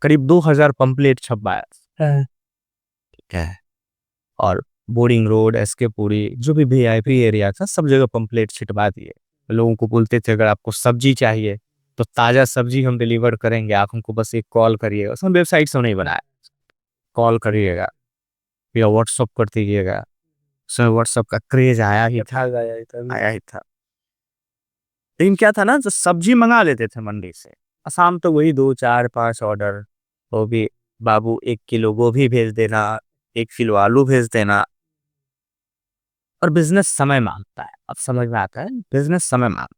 करीब 2000 पंपलेट छपवाया। हाँ। ठीक है। और बोरिंग रोड, एसके पुरी, जो भी वीआईपी एरिया था सब जगह पंपलेट छिटवा दिए। लोगों को बोलते थे अगर आपको सब्जी चाहिए तो ताज़ा सब्जी हम डिलीवर करेंगे, आप हमको बस एक कॉल करिएगा। उसमें वेबसाइट से नहीं बनाया, कॉल करिएगा या व्हाट्सअप कर दीजिएगा। उसमें व्हाट्सअप का क्रेज आया ही था, आया ही था। लेकिन क्या था ना, जो सब्जी मंगा लेते थे मंडी से, शाम तो वही 2 4 5 ऑर्डर, वो भी बाबू 1 किलो गोभी भेज देना, 1 किलो आलू भेज देना। और बिजनेस समय मांगता है, अब समझ में आता है बिजनेस समय मांग।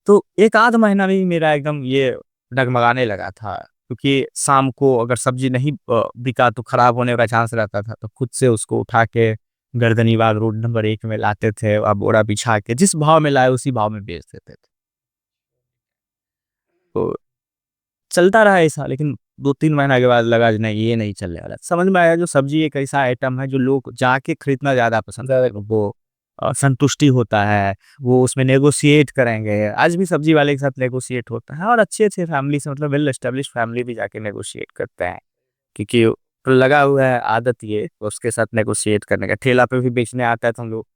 तो एक आध महीना में ही मेरा एकदम ये डगमगाने लगा था, क्योंकि शाम को अगर सब्जी नहीं बिका तो खराब होने का चांस रहता था। तो खुद से उसको उठा के गर्दनीबाग रोड नंबर 1 में लाते थे, अब बोरा बिछा के जिस भाव में लाए उसी भाव में बेच देते थे। तो चलता रहा ऐसा, लेकिन 2-3 महीना के बाद लगा नहीं ये नहीं चलने वाला। समझ में आया जो सब्जी एक ऐसा आइटम है जो लोग जाके खरीदना ज्यादा पसंद है, वो संतुष्टि होता है, वो उसमें नेगोशिएट करेंगे। आज भी सब्जी वाले के साथ नेगोशिएट होता है, और अच्छे अच्छे फैमिली से, मतलब वेल एस्टेब्लिश फैमिली भी जाके नेगोशिएट करते हैं, क्योंकि तो लगा हुआ है आदत ये उसके साथ नेगोशिएट करने का। ठेला पे भी बेचने आता है तो हम लोग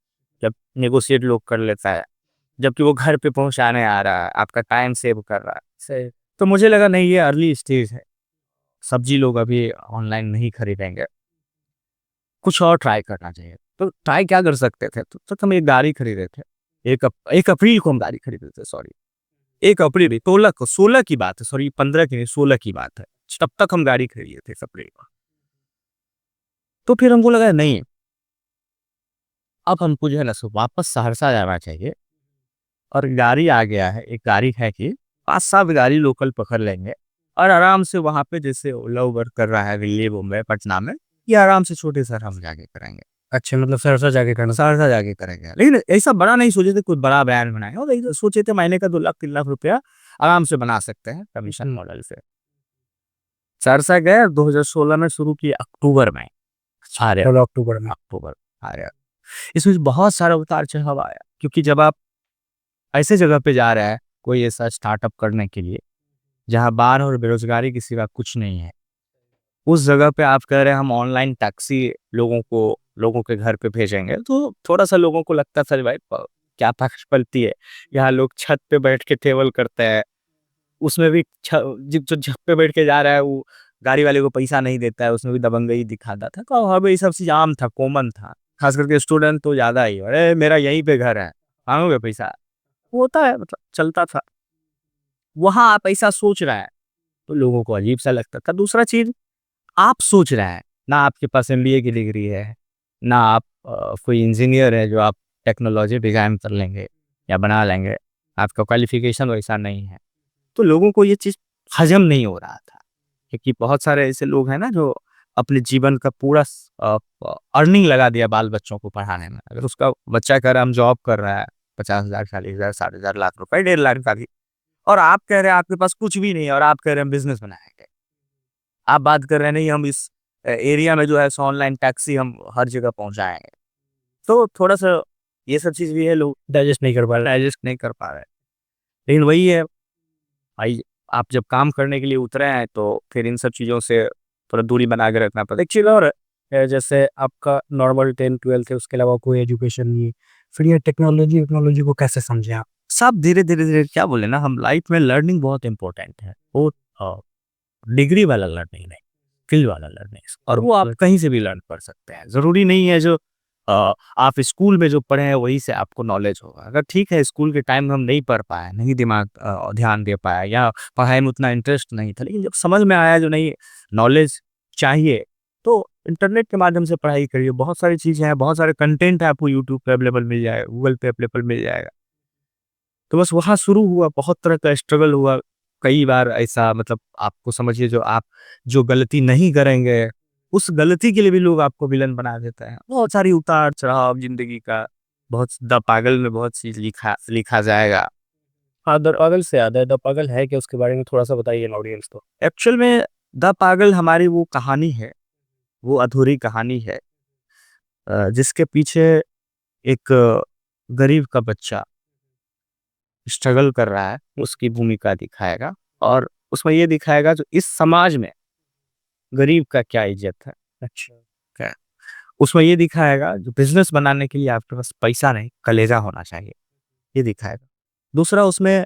जब नेगोशिएट लोग कर लेता है, जबकि वो घर पे पहुंचाने आ रहा है, आपका टाइम सेव कर रहा है। सही। तो मुझे लगा नहीं ये अर्ली स्टेज है, सब्जी लोग अभी ऑनलाइन नहीं खरीदेंगे, कुछ और ट्राई करना चाहिए। तो ट्राई क्या कर सकते थे, तो हम एक गाड़ी खरीदे थे। 1 अप्रैल को हम गाड़ी खरीदे थे, सॉरी 1 अप्रैल भी 16 की बात है, सॉरी 15 की नहीं 16 की बात है। तब तक हम गाड़ी खरीदे थे 1 अप्रैल को। तो फिर हमको लगा नहीं, अब हमको जो है ना सो वापस सहरसा जाना चाहिए। और गाड़ी आ गया है, एक गाड़ी है कि 5-7 गाड़ी लोकल पकड़ लेंगे और आराम से वहां पे, जैसे ओला उबर कर रहा है दिल्ली, मुंबई, पटना में, ये आराम से छोटे शहर हम जाके करेंगे। अच्छा, मतलब सहरसा जाके करना। सहरसा जाके करेंगे, लेकिन ऐसा बड़ा नहीं सोचे थे कुछ बड़ा ब्रांड बनाएंगे, और ऐसा सोचे थे महीने का 2 लाख 3 लाख रुपया आराम से बना सकते हैं कमीशन मॉडल से। सहरसा गए, 2016 में शुरू किया, अक्टूबर में आ रहे, 16 अक्टूबर में। अक्टूबर आ रहे। इसमें बहुत सारा उतार चढ़ाव आया, क्योंकि जब आप ऐसे जगह पे जा रहा है कोई ऐसा स्टार्टअप करने के लिए जहां बाढ़ और बेरोजगारी के सिवा कुछ नहीं है, उस जगह पे आप कह रहे हैं हम ऑनलाइन टैक्सी लोगों के घर पे भेजेंगे, तो थोड़ा सा लोगों को लगता था भाई क्या ताकत पलती है। यहाँ लोग छत पे बैठ के ट्रेवल करते हैं, उसमें भी जो छत पे बैठ के जा रहा है वो गाड़ी वाले को पैसा नहीं देता है, उसमें भी दबंगई दिखाता था। तो अब ये सब चीज आम था, कॉमन था, खास करके स्टूडेंट तो ज्यादा ही, अरे मेरा यहीं पे घर है, मांगोगे पैसा, होता है, मतलब चलता था। वहां आप ऐसा सोच रहा है तो लोगों को अजीब सा लगता था। दूसरा चीज, आप सोच रहे हैं ना, आपके पास एमबीए की डिग्री है, ना आप कोई इंजीनियर है जो आप टेक्नोलॉजी डिजाइन कर लेंगे या बना लेंगे, आपका क्वालिफिकेशन वैसा नहीं है। तो लोगों को ये चीज हजम नहीं हो रहा था, क्योंकि बहुत सारे ऐसे लोग हैं ना जो अपने जीवन का पूरा अर्निंग लगा दिया बाल बच्चों को पढ़ाने में। अगर उसका बच्चा कह रहा है हम जॉब कर रहा है, 50,000 40,000 60,000 रुपए, 1.5 लाख का भी, और आप कह रहे हैं आपके पास कुछ भी नहीं है और आप कह रहे हैं बिजनेस बनाएंगे। आप बात कर रहे हैं नहीं हम इस एरिया में जो है ऑनलाइन टैक्सी हम हर जगह पहुंचाएंगे। तो थोड़ा सा ये सब चीज भी है, लोग डाइजेस्ट नहीं कर पा रहे। लेकिन वही है भाई, आप जब काम करने के लिए उतरे हैं तो फिर इन सब चीजों से थोड़ा दूरी बना के रखना पड़ता है। एक चीज़ और है, जैसे आपका नॉर्मल 10-12 है, उसके अलावा कोई एजुकेशन नहीं है, फिर ये टेक्नोलॉजी टेक्नोलॉजी को कैसे समझे आप? सब धीरे धीरे धीरे, क्या बोले ना, हम लाइफ में लर्निंग बहुत इंपॉर्टेंट है, वो डिग्री वाला लर्निंग नहीं, स्किल वाला लर्निंग, और वो आप कहीं से भी लर्न कर सकते हैं। जरूरी नहीं है जो आप स्कूल में जो पढ़े हैं वही से आपको नॉलेज होगा। अगर ठीक है स्कूल के टाइम में हम नहीं पढ़ पाए, नहीं दिमाग ध्यान दे पाया, या पढ़ाई में उतना इंटरेस्ट नहीं था, लेकिन जब समझ में आया जो नहीं नॉलेज चाहिए, तो इंटरनेट के माध्यम से पढ़ाई करिए। बहुत सारी चीजें हैं, बहुत सारे कंटेंट है, आपको यूट्यूब पे अवेलेबल मिल जाएगा, गूगल पे अवेलेबल मिल जाएगा। तो बस वहाँ शुरू हुआ, बहुत तरह का स्ट्रगल हुआ। कई बार ऐसा, मतलब आपको समझिए जो आप जो गलती नहीं करेंगे उस गलती के लिए भी लोग आपको विलन बना देते हैं। बहुत सारी उतार चढ़ाव जिंदगी का, बहुत द पागल में बहुत चीज लिखा लिखा जाएगा। हाँ, द पागल से याद है, द पागल है क्या, उसके बारे में थोड़ा सा बताइए ऑडियंस को। एक्चुअल में द पागल हमारी वो कहानी है, वो अधूरी कहानी है, जिसके पीछे एक गरीब का बच्चा स्ट्रगल कर रहा है, उसकी भूमिका दिखाएगा। और उसमें ये दिखाएगा जो इस समाज में गरीब का क्या इज्जत है। अच्छा। क्या उसमें ये दिखाएगा जो बिजनेस बनाने के लिए आपके पास पैसा नहीं, कलेजा होना चाहिए, ये दिखाएगा। दूसरा उसमें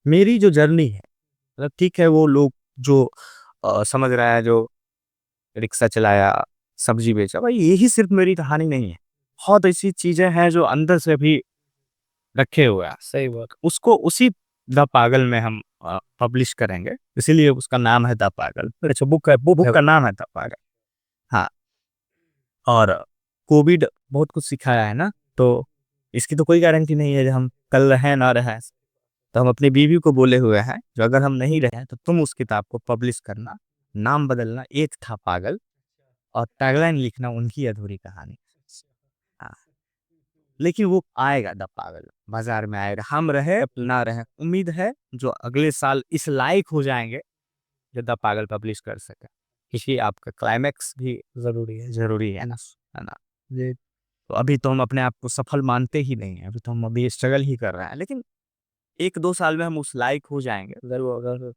मेरी जो जर्नी है, मतलब ठीक है वो लोग जो समझ रहा है, जो रिक्शा चलाया, सब्जी बेचा, भाई यही सिर्फ मेरी कहानी नहीं है। बहुत ऐसी चीजें हैं जो अंदर से भी रखे हुए हैं, सही बात। उसको उसी द पागल में हम पब्लिश करेंगे, इसीलिए उसका नाम है द पागल। अच्छा, बुक है, बुक बुक है। का नाम है द पागल। हाँ। और कोविड बहुत कुछ सिखाया है ना, तो इसकी तो कोई गारंटी नहीं है जो हम कल रहें ना रहें। तो हम अपनी बीवी को बोले हुए हैं जो अगर हम नहीं रहे तो तुम उस किताब को पब्लिश करना, नाम बदलना एक था पागल, और टैगलाइन लिखना उनकी अधूरी कहानी। हाँ, लेकिन वो आएगा द पागल, बाजार में आएगा, हम रहे ना रहे। उम्मीद है जो अगले साल इस लायक हो जाएंगे जो द पागल पब्लिश कर सके, क्योंकि आपका क्लाइमैक्स भी जरूरी है ना, है ना। जी। तो अभी तो हम अपने आप को सफल मानते ही नहीं है, अभी तो हम अभी स्ट्रगल ही कर रहे हैं, लेकिन 1-2 साल में हम उस लायक हो जाएंगे। जरूर जरूर।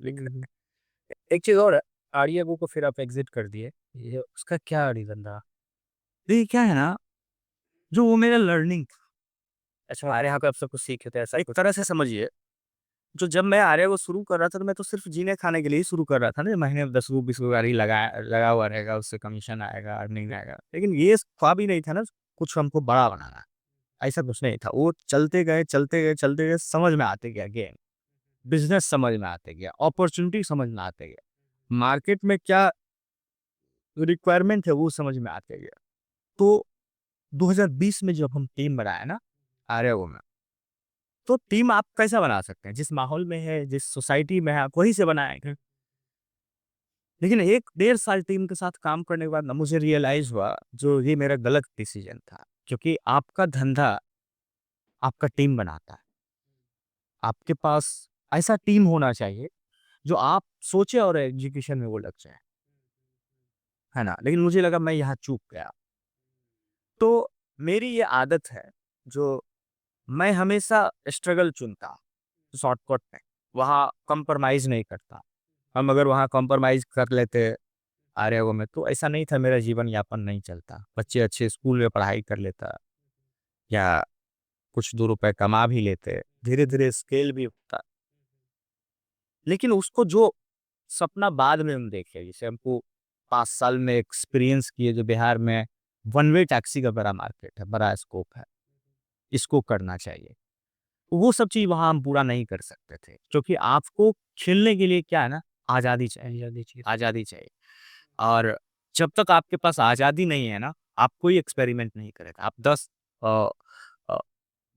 लेकिन एक चीज और है, आर्या को फिर आप एग्जिट कर दिए, ये उसका क्या रीजन रहा? देखिए क्या है ना, जो वो मेरा लर्निंग, अच्छा, हमारे यहाँ पे आप सब कुछ सीखे थे, ऐसा ही एक कुछ? तरह से समझिए, जो जब मैं आर्या वो शुरू कर रहा था तो मैं तो सिर्फ जीने खाने के लिए ही शुरू कर रहा था ना, महीने में 10 20 लगा हुआ रहेगा, उससे कमीशन आएगा, अर्निंग आएगा। लेकिन ये ख्वाब ही नहीं था ना कुछ हमको बड़ा बनाना है, ऐसा कुछ नहीं था। वो चलते गए चलते गए चलते गए, समझ में आते गया गेम, बिजनेस समझ में आते गया, अपॉर्चुनिटी समझ में आते गया, मार्केट में क्या रिक्वायरमेंट है वो समझ में आते गया। तो 2020 में जब हम टीम बनाए ना आर्या वो में, तो टीम आप कैसा बना सकते हैं, जिस माहौल में है, जिस सोसाइटी में है, आप वहीं से बनाएंगे। लेकिन 1-1.5 साल टीम के साथ काम करने के बाद ना मुझे रियलाइज हुआ जो ये मेरा गलत डिसीजन था, क्योंकि आपका धंधा आपका टीम बनाता है। आपके पास ऐसा टीम होना चाहिए जो आप सोचे और एग्जीक्यूशन में वो लग जाए, है ना। लेकिन मुझे लगा मैं यहाँ चूक गया। तो मेरी ये आदत है जो मैं हमेशा स्ट्रगल चुनता, शॉर्टकट में, वहाँ कंप्रोमाइज नहीं करता। हम अगर वहाँ कंप्रोमाइज कर लेते आर्या वो में, तो ऐसा नहीं था मेरा जीवन यापन नहीं चलता, बच्चे अच्छे स्कूल में पढ़ाई कर लेता, या कुछ 2 रुपए कमा भी लेते, धीरे धीरे स्केल भी होता। लेकिन उसको जो सपना बाद में हम देखे, जैसे हमको 5 साल में एक्सपीरियंस किए जो बिहार में वन वे टैक्सी का बड़ा मार्केट है, बड़ा स्कोप है, इसको करना चाहिए, वो सब चीज वहां हम पूरा नहीं कर सकते थे, क्योंकि आपको खेलने के लिए क्या है ना, आजादी चाहिए, आजादी चाहिए। और जब तक आपके पास आजादी नहीं है ना, आप कोई एक्सपेरिमेंट नहीं करेगा। आप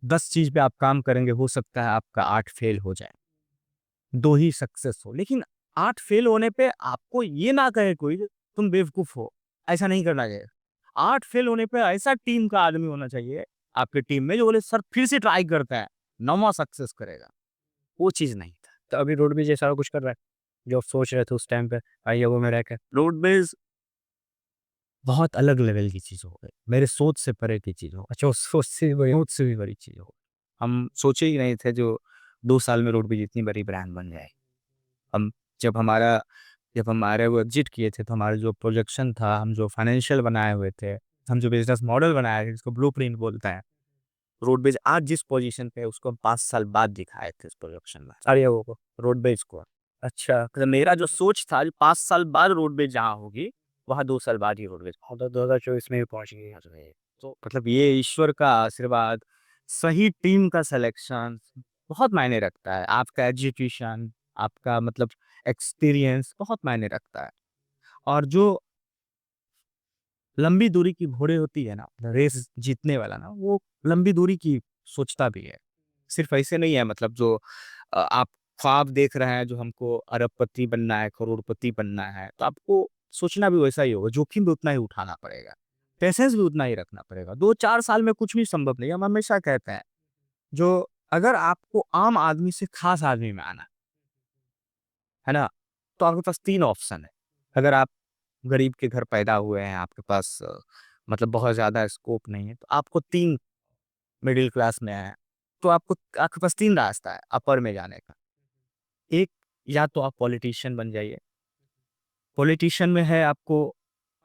10 चीज पे आप काम करेंगे, हो सकता है आपका 8 फेल हो जाए, 2 ही सक्सेस हो। लेकिन 8 फेल होने पे आपको ये ना कहे कोई तुम बेवकूफ हो, ऐसा नहीं करना चाहिए। 8 फेल होने पे ऐसा टीम का आदमी होना चाहिए आपके टीम में जो बोले सर फिर से ट्राई करता है, 9वां सक्सेस करेगा। वो चीज नहीं था। तो अभी रोड भी जैसा कुछ कर रहा है जो आप सोच रहे थे उस टाइम पे आर्या में रह कर? रोड बेज बहुत अलग लेवल की चीज हो गई, मेरे सोच से परे की चीज हो गई, अच्छा, उस सोच से वही। सोच से भी बड़ी चीज हो गई। हम सोचे ही नहीं थे जो 2 साल में रोड बेज इतनी बड़ी ब्रांड बन जाए। हम जब हमारा जब हम हमारे वो एग्जिट किए थे, तो हमारा जो प्रोजेक्शन था, हम जो फाइनेंशियल बनाए हुए थे, हम जो बिजनेस मॉडल बनाए थे, जिसको ब्लूप्रिंट बोलते हैं, रोडवेज आज जिस पोजीशन पे है उसको हम 5 साल बाद दिखाए थे इस प्रोजेक्शन में, आर्या को? रोडवेज को। अच्छा। मतलब मेरा जो सोच था 5 साल बाद रोडवेज जहाँ होगी, वहाँ 2 साल बाद ही रोडवेज। हाँ, तो 2024 में भी पहुंच गई है। तो मतलब ये ईश्वर का आशीर्वाद, सही टीम का सिलेक्शन बहुत मायने रखता है, आपका एजुकेशन, आपका मतलब एक्सपीरियंस बहुत मायने रखता है। और जो लंबी दूरी की घोड़े होती है ना, रेस जीतने वाला ना, वो लंबी दूरी की सोचता भी है। सिर्फ ऐसे नहीं है, मतलब जो आप ख्वाब देख रहे हैं जो हमको अरबपति बनना है, करोड़पति बनना है, तो आपको सोचना भी वैसा ही होगा, जोखिम भी उतना ही उठाना पड़ेगा, पेशेंस भी उतना ही रखना पड़ेगा। 2-4 साल में कुछ भी संभव नहीं है। हम हमेशा कहते हैं, जो अगर आपको आम आदमी से खास आदमी में आना है ना, तो आपके पास 3 ऑप्शन है। अगर आप गरीब के घर पैदा हुए हैं, आपके पास मतलब बहुत ज़्यादा स्कोप नहीं है, तो आपको 3 मिडिल क्लास में है, तो आपके पास 3 रास्ता है अपर में जाने का। एक, या तो आप पॉलिटिशियन बन जाइए। पॉलिटिशियन में है आपको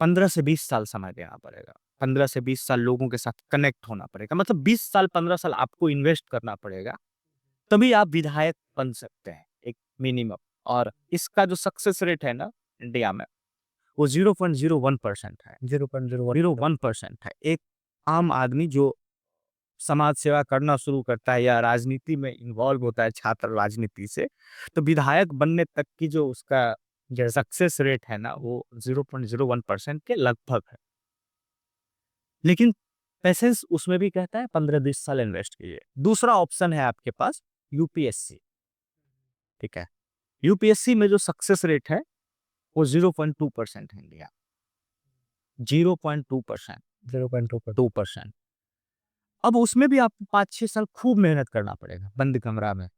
15 से 20 साल समय देना पड़ेगा। 15 से 20 साल लोगों के साथ कनेक्ट होना पड़ेगा। मतलब 20 साल 15 साल आपको इन्वेस्ट करना पड़ेगा, तभी आप विधायक बन सकते हैं, एक मिनिमम। और इसका जो सक्सेस रेट है ना इंडिया में, वो 0.01% है। 0.01 0.1% है। एक आम आदमी जो समाज सेवा करना शुरू करता है या राजनीति में इन्वॉल्व होता है छात्र राजनीति से, तो विधायक बनने तक की जो उसका जो सक्सेस रेट है ना, वो 0.01% के लगभग है। लेकिन पेशेंस उसमें भी कहता है 15-20 साल इन्वेस्ट कीजिए। दूसरा ऑप्शन है आपके पास यूपीएससी, ठीक है। यूपीएससी में जो सक्सेस रेट है वो 0.2% है इंडिया। 0.2%। 0.2 2%। अब उसमें भी आपको 5-6 साल खूब मेहनत करना पड़ेगा बंद कमरा में।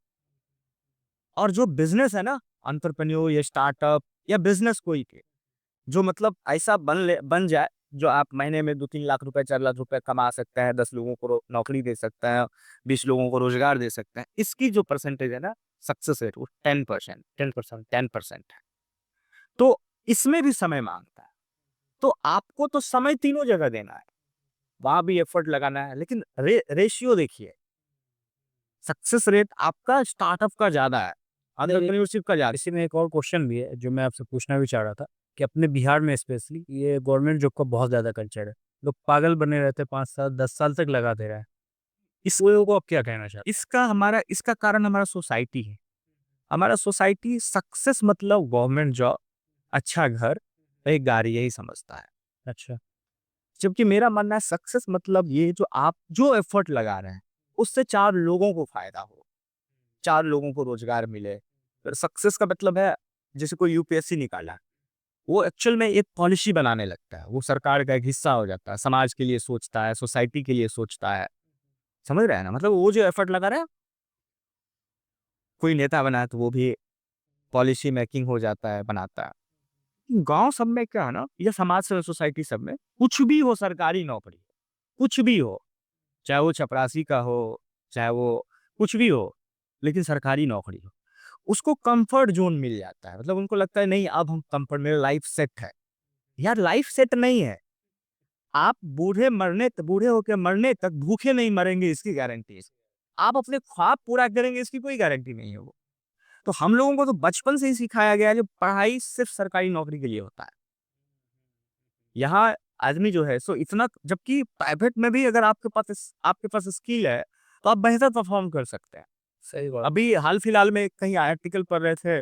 और जो बिजनेस है ना, एंटरप्रेन्योर या स्टार्टअप या बिजनेस कोई के, जो मतलब ऐसा बन जाए, जो आप महीने में 2-3 लाख रुपए 4 लाख रुपए कमा सकते हैं, 10 लोगों को नौकरी दे सकते हैं, 20 लोगों को रोजगार दे सकते हैं, इसकी जो परसेंटेज है ना, सक्सेस रेट, वो 10%। 10% है। तो इसमें भी समय मांगता है। तो आपको तो समय तीनों जगह देना है, वहां भी एफर्ट लगाना है, लेकिन रेशियो देखिए, सक्सेस रेट आपका स्टार्टअप का ज्यादा है, एंटरप्रेन्योरशिप का ज्यादा। इसी में एक और क्वेश्चन भी है जो मैं आपसे पूछना भी चाह रहा था कि अपने बिहार में स्पेशली ये गवर्नमेंट जॉब का बहुत ज़्यादा कल्चर है। लोग पागल बने रहते हैं, 5 साल 10 साल तक लगा दे रहा है। इस लोगों को आप क्या कहना चाहते इसका कारण हमारा सोसाइटी है। हमारा सोसाइटी सक्सेस मतलब गवर्नमेंट जॉब, अच्छा घर, एक गाड़ी, यही समझता है। हैं? अच्छा, जबकि मेरा मानना है सक्सेस मतलब ये, जो आप जो एफर्ट लगा रहे हैं, उससे 4 लोगों को फायदा हो, 4 लोगों को रोजगार मिले। फिर सक्सेस का मतलब है, जैसे कोई यूपीएससी निकाला, वो एक्चुअल में एक पॉलिसी बनाने लगता है, वो सरकार का एक हिस्सा हो जाता है, समाज के लिए सोचता है, सोसाइटी के लिए सोचता है। समझ रहे हैं ना? मतलब वो जो एफर्ट लगा रहा है, कोई नेता बना है तो वो भी पॉलिसी मेकिंग हो जाता है, बनाता है। गाँव सब में क्या है ना, या समाज से सोसाइटी सब में, कुछ भी हो, सरकारी नौकरी, कुछ भी हो, चाहे वो चपरासी का हो, चाहे वो कुछ भी हो, लेकिन सरकारी नौकरी हो, उसको कंफर्ट जोन मिल जाता है। मतलब उनको लगता है नहीं, अब हम कंफर्ट, मेरा लाइफ सेट है। यार लाइफ सेट नहीं है। आप बूढ़े होके मरने तक भूखे नहीं मरेंगे, इसकी गारंटी है। आप अपने ख्वाब पूरा करेंगे, इसकी कोई गारंटी नहीं है वो। तो हम लोगों को तो बचपन से ही सिखाया गया है, जो पढ़ाई सिर्फ सरकारी नौकरी के लिए होता है। यहाँ आदमी जो है सो इतना, जबकि प्राइवेट में भी अगर आपके पास स्किल है, तो आप बेहतर परफॉर्म कर सकते हैं। सही बात। अभी हाल फिलहाल में कहीं आर्टिकल पढ़ रहे थे,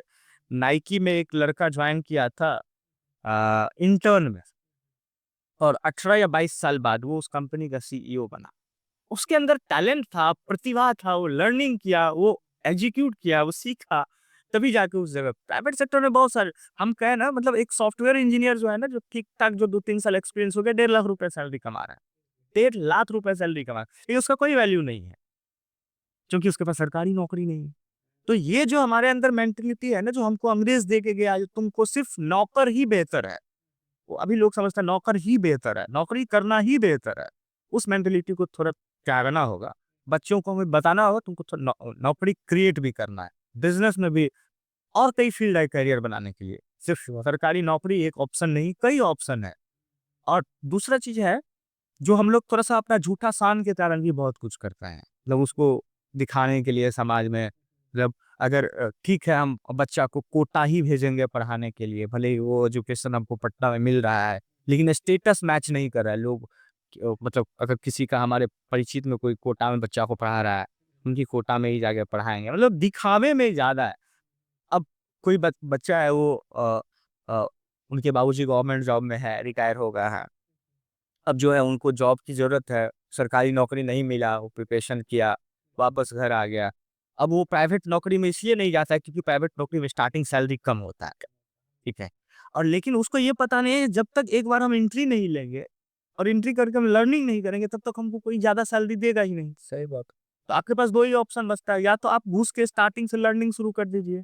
नाइकी में एक लड़का ज्वाइन किया था इंटर्न में, और 18 या 22 साल बाद वो उस कंपनी का सीईओ बना। उसके अंदर टैलेंट था, प्रतिभा था, वो लर्निंग किया, वो एग्जीक्यूट किया, वो सीखा, तभी जाके उस जगह। प्राइवेट सेक्टर में बहुत सारे, हम कहें ना, मतलब एक सॉफ्टवेयर इंजीनियर जो है ना, जो ठीक-ठाक, जो 2-3 साल एक्सपीरियंस हो गया, 1.5 लाख रुपए सैलरी कमा रहा है। 1.5 लाख रुपए सैलरी कमा रहा है। लेकिन उसका कोई वैल्यू नहीं है, क्योंकि उसके पास सरकारी नौकरी नहीं है। तो ये जो हमारे अंदर मेंटालिटी है ना, जो हमको अंग्रेज दे के गया, जो तुमको सिर्फ नौकर ही बेहतर है, वो अभी लोग समझते हैं नौकर ही बेहतर है, नौकरी करना ही बेहतर है। उस मेंटालिटी को थोड़ा त्यागना होगा। बच्चों को हमें बताना होगा, तुमको तो नौकरी क्रिएट भी करना है। बिज़नेस में भी और कई फील्ड है करियर बनाने के लिए। सिर्फ सरकारी नौकरी एक ऑप्शन नहीं, कई ऑप्शन है। और दूसरा चीज़ है, जो हम लोग थोड़ा-सा अपना झूठा शान के कारण भी बहुत कुछ करते हैं। मतलब उसको दिखाने के लिए समाज में, मतलब अगर ठीक है, हम बच्चा को कोटा ही भेजेंगे पढ़ाने के लिए, भले ही वो एजुकेशन हमको पटना में मिल रहा है, लेकिन स्टेटस मैच नहीं कर रहा है। लोग मतलब अगर किसी का, हमारे परिचित में कोई कोटा में बच्चा को पढ़ा रहा है, उनकी कोटा में ही जाके पढ़ाएँगे। मतलब दिखावे में ज़्यादा है। अब कोई बच्चा है, वो अ, उनके बाबूजी गवर्नमेंट जॉब में है, रिटायर हो गया है। अब जो है उनको जॉब की ज़रूरत है, सरकारी नौकरी नहीं मिला, वो प्रिपरेशन किया, वापस घर आ गया। अब वो प्राइवेट नौकरी में इसलिए नहीं जाता है, क्योंकि प्राइवेट नौकरी में स्टार्टिंग सैलरी कम होता है, ठीक है? और लेकिन उसको ये पता नहीं है जब तक एक बार हम एंट्री नहीं लेंगे और एंट्री करके हम लर्निंग नहीं करेंगे तब तक हमको कोई ज्यादा सैलरी देगा ही नहीं। सही बात। तो आपके पास दो ही ऑप्शन बचता है, या तो आप घुस के स्टार्टिंग से लर्निंग शुरू कर दीजिए।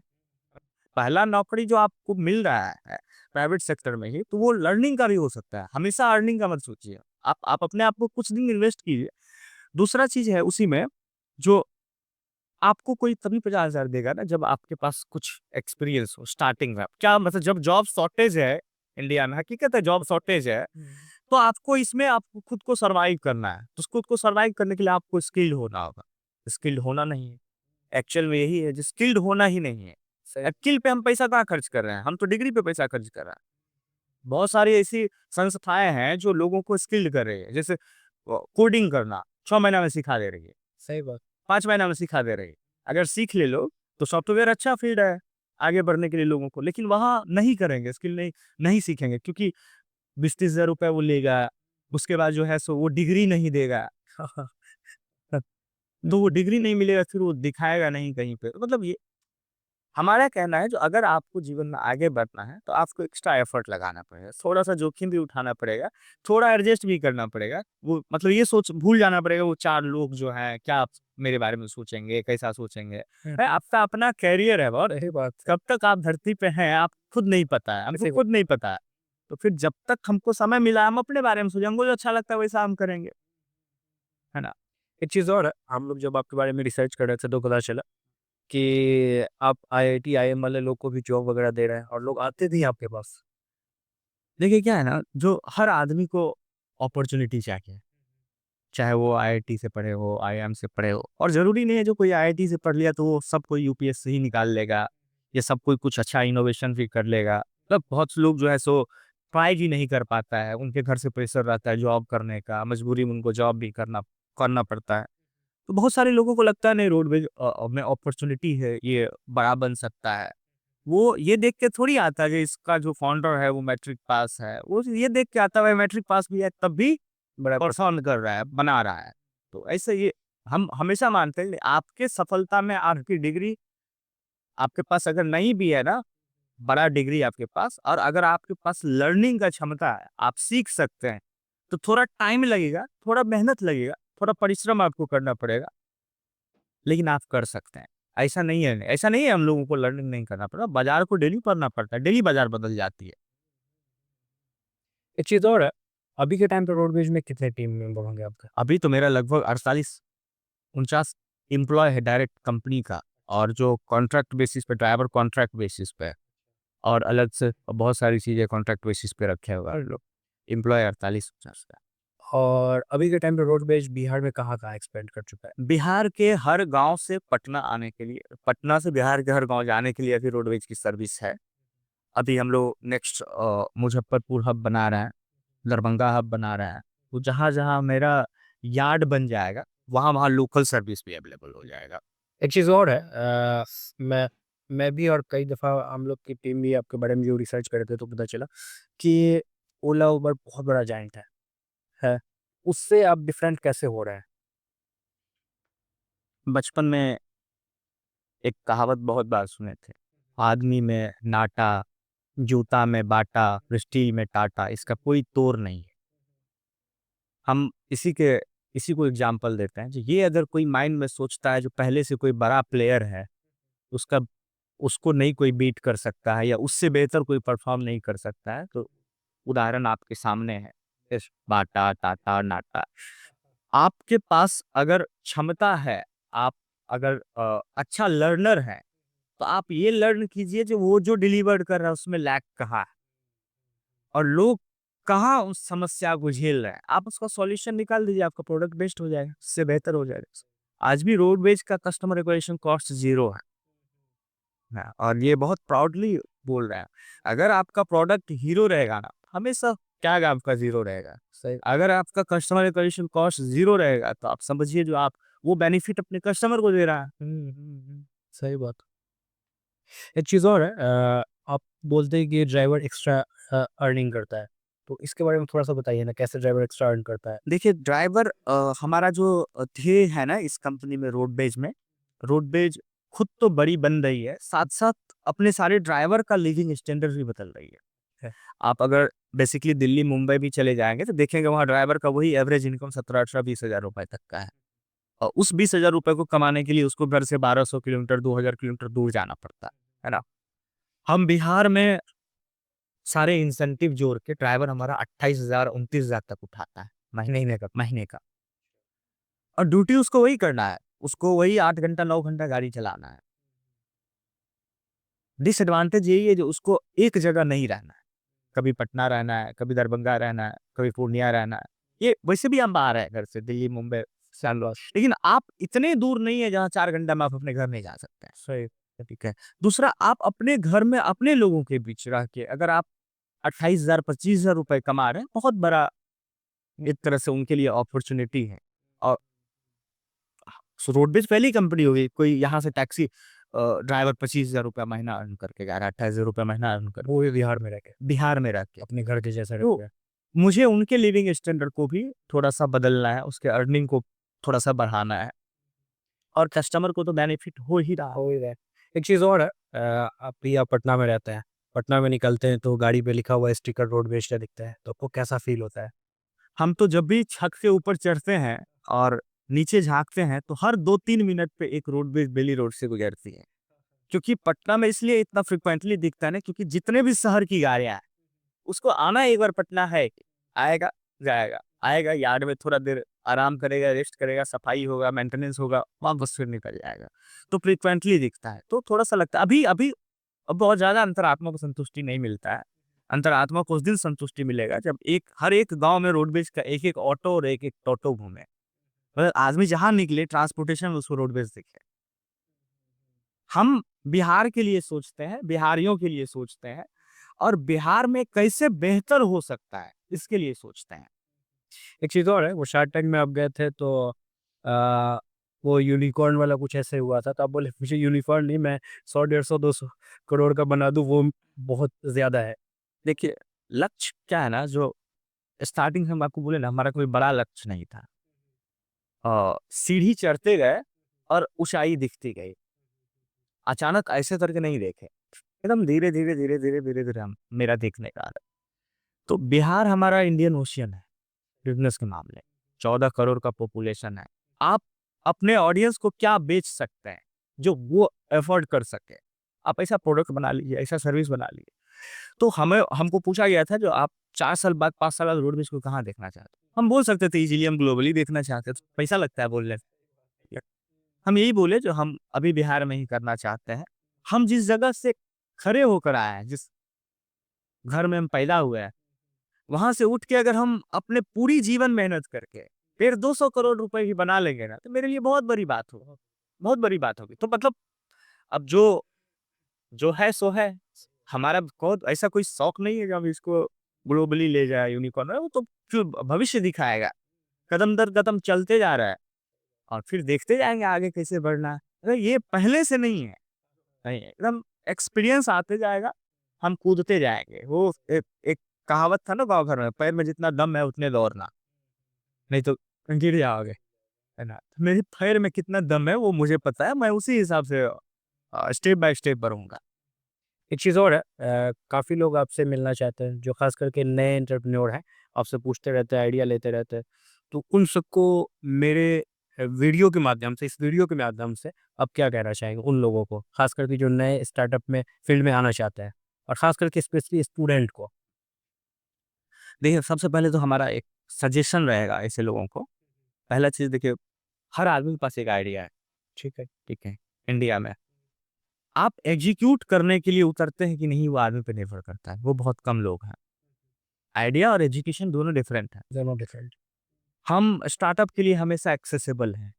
पहला नौकरी जो आपको मिल रहा है प्राइवेट सेक्टर में ही, तो वो लर्निंग का भी हो सकता है, हमेशा अर्निंग का मत सोचिए। आप अपने आप को कुछ दिन इन्वेस्ट कीजिए। दूसरा चीज है उसी में, जो आपको कोई तभी 50,000 देगा ना जब आपके पास कुछ एक्सपीरियंस हो स्टार्टिंग में। क्या मतलब, जब जॉब शॉर्टेज है इंडिया में, हकीकत है जॉब शॉर्टेज है, तो आपको इसमें आपको खुद को सरवाइव करना है। तो खुद को सरवाइव करने के लिए आपको स्किल्ड होना होगा। स्किल्ड होना नहीं है, एक्चुअल में यही है, जो स्किल्ड होना ही नहीं है। स्किल पे हम पैसा कहाँ खर्च कर रहे हैं, हम तो डिग्री पे पैसा खर्च कर रहे हैं। बहुत सारी ऐसी संस्थाएं हैं जो लोगों को स्किल्ड कर रही है, जैसे कोडिंग करना 6 महीना में सिखा दे रही है, सही बात। 5 महीना में सिखा दे रही है। अगर सीख ले लो तो सॉफ्टवेयर अच्छा फील्ड है आगे बढ़ने के लिए लोगों को, लेकिन वहां नहीं करेंगे, स्किल नहीं नहीं सीखेंगे, क्योंकि 20-30 हज़ार रुपए वो लेगा, उसके बाद जो है सो वो डिग्री नहीं देगा। तो वो डिग्री नहीं मिलेगा, फिर वो दिखाएगा नहीं कहीं पे। तो मतलब ये हमारा कहना है, जो अगर आपको जीवन में आगे बढ़ना है तो आपको एक्स्ट्रा एफर्ट लगाना पड़ेगा, थोड़ा सा जोखिम भी उठाना पड़ेगा, थोड़ा एडजस्ट भी करना पड़ेगा। वो मतलब ये सोच भूल जाना पड़ेगा वो चार लोग जो हैं क्या मेरे बारे में सोचेंगे, कैसा सोचेंगे। भाई आपका अपना कैरियर है, बहुत सही बात। कब तक आप धरती पे हैं आप खुद नहीं पता है, हमको खुद नहीं पता है। तो फिर जब तक हमको समय मिला हम अपने बारे में सोचें, हमको जो अच्छा लगता है वैसा हम करेंगे, है ना। एक चीज़ और है, हम लोग जब आपके बारे में रिसर्च कर रहे थे तो पता चला कि आप आईआईटी, आईएम वाले लोग को भी जॉब वगैरह दे रहे हैं और लोग आते भी हैं आपके पास। देखिए क्या है ना, जो हर आदमी को अपॉर्चुनिटी चाहिए, चाहे वो आईआईटी से पढ़े हो, आईआईएम से पढ़े हो। और ज़रूरी नहीं है जो कोई आईआईटी से पढ़ लिया तो वो सब कोई यूपीएससी ही निकाल लेगा, या सब कोई कुछ अच्छा इनोवेशन भी कर लेगा। मतलब बहुत से लोग जो है सो ट्राई भी नहीं कर पाता है, उनके घर से प्रेशर रहता है जॉब करने का, मजबूरी में उनको जॉब भी करना करना पड़ता है। तो बहुत सारे लोगों को लगता है नहीं, रोडवेज में अपॉर्चुनिटी है, ये बड़ा बन सकता है। वो ये देख के थोड़ी आता है कि इसका जो फाउंडर है वो मैट्रिक पास है, वो ये देख के आता है मैट्रिक पास भी है तब भी बड़ा परफॉर्म कर रहा है, बना रहा है। तो ऐसे ये हम हमेशा मानते हैं कि आपके सफलता में आपकी डिग्री, आपके पास अगर नहीं भी है ना बड़ा डिग्री आपके पास, और अगर आपके पास लर्निंग का क्षमता है, आप सीख सकते हैं, तो थोड़ा टाइम लगेगा, थोड़ा मेहनत लगेगा, थोड़ा परिश्रम आपको करना पड़ेगा, लेकिन आप कर सकते हैं। ऐसा नहीं है हम लोगों को लर्निंग नहीं करना पड़ता, बाजार को डेली पढ़ना पड़ता है, डेली बाजार बदल जाती है। एक चीज़ और है, अभी के टाइम पे रोडवेज में कितने टीम मेंबर होंगे आपके? अभी तो मेरा लगभग 48-49 एम्प्लॉय है डायरेक्ट कंपनी का, और जो कॉन्ट्रैक्ट बेसिस पे, ड्राइवर कॉन्ट्रैक्ट बेसिस पे, और अलग से बहुत सारी चीज़ें कॉन्ट्रैक्ट बेसिस पे रखे हुए हैं लोग। एम्प्लॉय 48-49 का। और अभी के टाइम पे रोडवेज बिहार में कहाँ-कहाँ एक्सपेंड कर चुका है? बिहार के हर गांव से पटना आने के लिए, पटना से बिहार के हर गांव जाने के लिए अभी रोडवेज की सर्विस है। अभी हम लोग नेक्स्ट मुजफ्फरपुर हब बना रहे हैं, दरभंगा हब बना रहे हैं। तो जहाँ जहाँ मेरा यार्ड बन जाएगा वहाँ वहाँ लोकल सर्विस भी अवेलेबल हो जाएगा। एक चीज़ और है, मैं भी और कई दफ़ा हम लोग की टीम भी आपके बारे में जो रिसर्च कर रहे थे तो पता चला कि ओला, उबर बहुत बड़ा जायंट है। उससे आप डिफरेंट कैसे हो रहे हैं? बचपन में एक कहावत बहुत बार सुने थे, आदमी में नाटा, जूता में बाटा, प्रेस्टीज में टाटा, इसका कोई तोड़ नहीं है। हम इसी को एग्जाम्पल देते हैं, ये अगर कोई माइंड में सोचता है जो पहले से कोई बड़ा प्लेयर है, उसका उसको नहीं कोई बीट कर सकता है, या उससे बेहतर कोई परफॉर्म नहीं कर सकता है, तो उदाहरण आपके सामने है, बाटा, टाटा, नाटा। आपके पास अगर क्षमता है, आप अगर अच्छा लर्नर है, तो आप ये लर्न कीजिए जो वो जो डिलीवर कर रहा है उसमें लैक कहाँ है, और लोग कहाँ उस समस्या को झेल रहे हैं, आप उसका सॉल्यूशन निकाल दीजिए, आपका प्रोडक्ट बेस्ट हो जाएगा, उससे बेहतर हो जाएगा। आज भी रोडवेज का कस्टमर एक्विजिशन कॉस्ट 0 है। हाँ, और ये बहुत प्राउडली बोल रहे हैं। अगर आपका प्रोडक्ट हीरो रहेगा ना, हमेशा टैग आपका 0 रहेगा। सही। अगर आपका कस्टमर एक्विजिशन कॉस्ट 0 रहेगा, तो आप समझिए जो आप वो बेनिफिट अपने कस्टमर को दे रहा है। सही बात। एक चीज़ और है, आप बोलते हैं कि ड्राइवर एक्स्ट्रा अर्निंग करता है, तो इसके बारे में थोड़ा-सा बताइए ना, कैसे ड्राइवर एक्स्ट्रा अर्न करता है? देखिए ड्राइवर हमारा जो ध्येय है ना इस कंपनी में, रोडवेज खुद तो बड़ी बन रही है, साथ-साथ अपने सारे ड्राइवर का लिविंग स्टैंडर्ड भी बदल रही है। है। आप अगर बेसिकली दिल्ली मुंबई भी चले जाएंगे तो देखेंगे वहाँ ड्राइवर का वही एवरेज इनकम 17-18-20 हज़ार रुपए तक का है। और उस 20 हज़ार रुपए को कमाने के लिए उसको घर से 1200 किलोमीटर 2000 किलोमीटर दूर जाना पड़ता है ना। हम बिहार में सारे इंसेंटिव जोड़ के ड्राइवर हमारा 28 हज़ार 29 हज़ार तक उठाता है महीने का। और ड्यूटी उसको वही करना है, उसको वही 8 घंटा 9 घंटा गाड़ी चलाना है। डिसएडवांटेज यही है जो उसको एक जगह नहीं रहना है, कभी पटना रहना है, कभी दरभंगा रहना है, कभी पूर्णिया रहना है। ये वैसे भी हम बाहर है घर से, दिल्ली मुंबई बैंगलोर, लेकिन आप इतने दूर नहीं है जहाँ 4 घंटा में आप अपने घर नहीं जा सकते हैं। सही। ठीक है। दूसरा, आप अपने घर में अपने लोगों के बीच रह के अगर आप 28 हज़ार 25 हज़ार रुपए कमा रहे हैं, बहुत बड़ा एक तरह से उनके लिए अपॉर्चुनिटी है। और रोडवेज पहली कंपनी होगी कोई यहाँ से टैक्सी ड्राइवर 25 हज़ार रुपया महीना अर्न करके जा रहा है, 28 हज़ार रुपया महीना अर्न कर वो भी बिहार में रह के, बिहार में रह के। अपने घर के जैसा तो रहते हैं। मुझे उनके लिविंग स्टैंडर्ड को भी थोड़ा सा बदलना है, उसके अर्निंग को थोड़ा सा बढ़ाना है, और कस्टमर को तो बेनिफिट हो ही रहा है। हो ही रहा है। एक चीज़ और है, आप पटना में रहते हैं, पटना में निकलते हैं तो गाड़ी पे लिखा हुआ स्टिकर रोडवेज का दिखता है, तो आपको कैसा फील होता है? हम तो जब भी छत से ऊपर चढ़ते हैं और नीचे झांकते हैं तो हर 2-3 मिनट पे एक रोडवेज बेली रोड से गुजरती है। क्योंकि पटना में इसलिए इतना फ्रिक्वेंटली दिखता है ना, क्योंकि जितने भी शहर की गाड़ियां हैं उसको आना एक बार पटना है, आएगा जाएगा, आएगा यार्ड में थोड़ा देर आराम करेगा, रेस्ट करेगा, सफाई होगा, मेंटेनेंस होगा, वापस फिर निकल जाएगा। तो फ्रिक्वेंटली दिखता है, तो थोड़ा सा लगता है अभी अभी अब बहुत ज्यादा अंतरात्मा को संतुष्टि नहीं मिलता है। अंतरात्मा को उस दिन संतुष्टि मिलेगा जब हर एक गांव में रोडवेज का एक एक ऑटो और एक एक टोटो घूमे, मतलब आदमी जहां निकले ट्रांसपोर्टेशन में उसको रोडवेज दिखे। हम बिहार के लिए सोचते हैं, बिहारियों के लिए सोचते हैं, और बिहार में कैसे बेहतर हो सकता है इसके लिए सोचते हैं। एक चीज़ और है, वो शार्क टैंक में आप गए थे तो वो यूनिकॉर्न वाला कुछ ऐसे हुआ था, तो आप बोले मुझे यूनिकॉर्न नहीं, मैं 100 150 200 करोड़ का बना दूँ, वो बहुत ज़्यादा है। देखिए, लक्ष्य क्या है ना, जो स्टार्टिंग से हम आपको बोले ना, हमारा कोई बड़ा लक्ष्य नहीं था। सीढ़ी चढ़ते गए और ऊंचाई दिखती गई, अचानक ऐसे करके नहीं देखे, एकदम धीरे धीरे धीरे धीरे धीरे धीरे हम मेरा देखने का आ रहा है। तो बिहार हमारा इंडियन ओशियन है बिजनेस के मामले, 14 करोड़ का पॉपुलेशन है। आप अपने ऑडियंस को क्या बेच सकते हैं जो वो अफोर्ड कर सके? आप ऐसा प्रोडक्ट बना लीजिए, ऐसा सर्विस बना लीजिए। तो हमें हमको पूछा गया था जो आप 4 साल बाद 5 साल बाद रोडवेज को कहाँ देखना चाहते हो? हम बोल सकते थे इजीली हम ग्लोबली देखना चाहते थे, पैसा लगता है बोलने में। हम यही बोले जो हम अभी बिहार में ही करना चाहते हैं। हम जिस जगह से खड़े होकर आए हैं, जिस घर में हम पैदा हुए हैं, वहां से उठ के अगर हम अपने पूरी जीवन मेहनत करके फिर 200 करोड़ रुपए भी बना लेंगे ना, तो मेरे लिए बहुत बड़ी बात होगी, बहुत बड़ी बात होगी। तो मतलब अब जो जो है सो है। हमारा बहुत ऐसा कोई शौक नहीं है कि हम इसको ग्लोबली ले जाए यूनिकॉर्न, वो तो जो भविष्य दिखाएगा, कदम दर कदम चलते जा रहा है और फिर देखते जाएंगे आगे कैसे बढ़ना है। अरे ये पहले से नहीं है, नहीं एकदम एक्सपीरियंस आते जाएगा, हम कूदते जाएंगे। वो एक कहावत था ना गाँव घर में, पैर में जितना दम है उतने दौड़ना, नहीं तो गिर जाओगे, है ना। तो मेरे पैर में कितना दम है वो मुझे पता है, मैं उसी हिसाब से स्टेप बाय स्टेप बढ़ूंगा। एक चीज़ और है, काफ़ी लोग आपसे मिलना चाहते हैं, जो ख़ास करके नए एंटरप्रेन्योर हैं, आपसे पूछते रहते हैं, आइडिया लेते रहते हैं। तो उन सबको मेरे वीडियो के माध्यम से, इस वीडियो के माध्यम से आप क्या कहना चाहेंगे उन लोगों को? ख़ास करके जो नए स्टार्टअप में फ़ील्ड में आना चाहते हैं, और ख़ास करके स्पेशली स्टूडेंट को? देखिए, सबसे पहले तो हमारा एक सजेशन रहेगा ऐसे लोगों को। पहला चीज़ देखिए, हर आदमी के पास एक आइडिया है, ठीक है। ठीक है? इंडिया में। आप एग्ज़ीक्यूट करने के लिए उतरते हैं कि नहीं, वो आदमी पे निर्भर करता है, वो बहुत कम लोग हैं। आइडिया और एजुकेशन दोनों डिफरेंट हैं। दोनों डिफरेंट। हम स्टार्टअप के लिए हमेशा एक्सेसिबल हैं,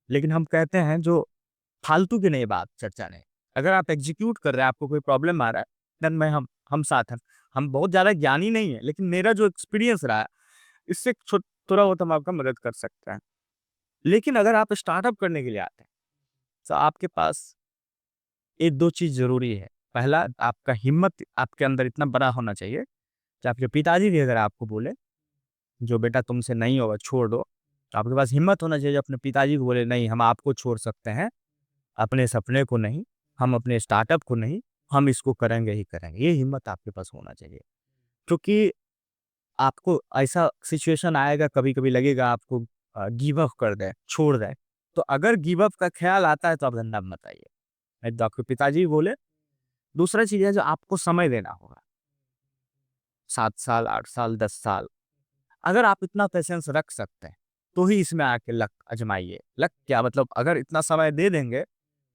लेकिन हम कहते हैं जो फालतू की नहीं बात चर्चा नहीं। अगर आप एग्ज़ीक्यूट कर रहे हैं, आपको कोई प्रॉब्लम आ रहा है, देन मैं हम साथ हैं। हम बहुत ज़्यादा ज्ञानी नहीं है, लेकिन मेरा जो एक्सपीरियंस रहा है, इससे थोड़ा बहुत हम आपका मदद कर सकते हैं। लेकिन अगर आप स्टार्टअप करने के लिए आते हैं, तो आपके पास 1-2 चीज़ ज़रूरी है। पहला, आपका हिम्मत आपके अंदर इतना बड़ा होना चाहिए कि आपके पिताजी भी अगर आपको बोले, "जो बेटा तुमसे नहीं होगा, छोड़ दो।" तो आपके पास हिम्मत होना चाहिए अपने पिताजी को बोले, "नहीं, हम आपको छोड़ सकते हैं, अपने सपने को नहीं, हम अपने स्टार्टअप को नहीं, हम इसको करेंगे ही करेंगे।" ये हिम्मत आपके पास होना चाहिए। क्योंकि आपको ऐसा सिचुएशन आएगा, कभी-कभी लगेगा आपको गिव अप कर दें, छोड़ दें। तो अगर गिव अप का ख़्याल आता है तो आप धंधा मत आइए। नहीं तो आपके पिताजी बोले। दूसरा चीज़ है जो आपको समय देना होगा। 7 साल, 8 साल, 10 साल। अगर आप इतना पेशेंस रख सकते हैं, तो ही इसमें आके लक आज़माइए। लक क्या मतलब, अगर इतना समय दे देंगे,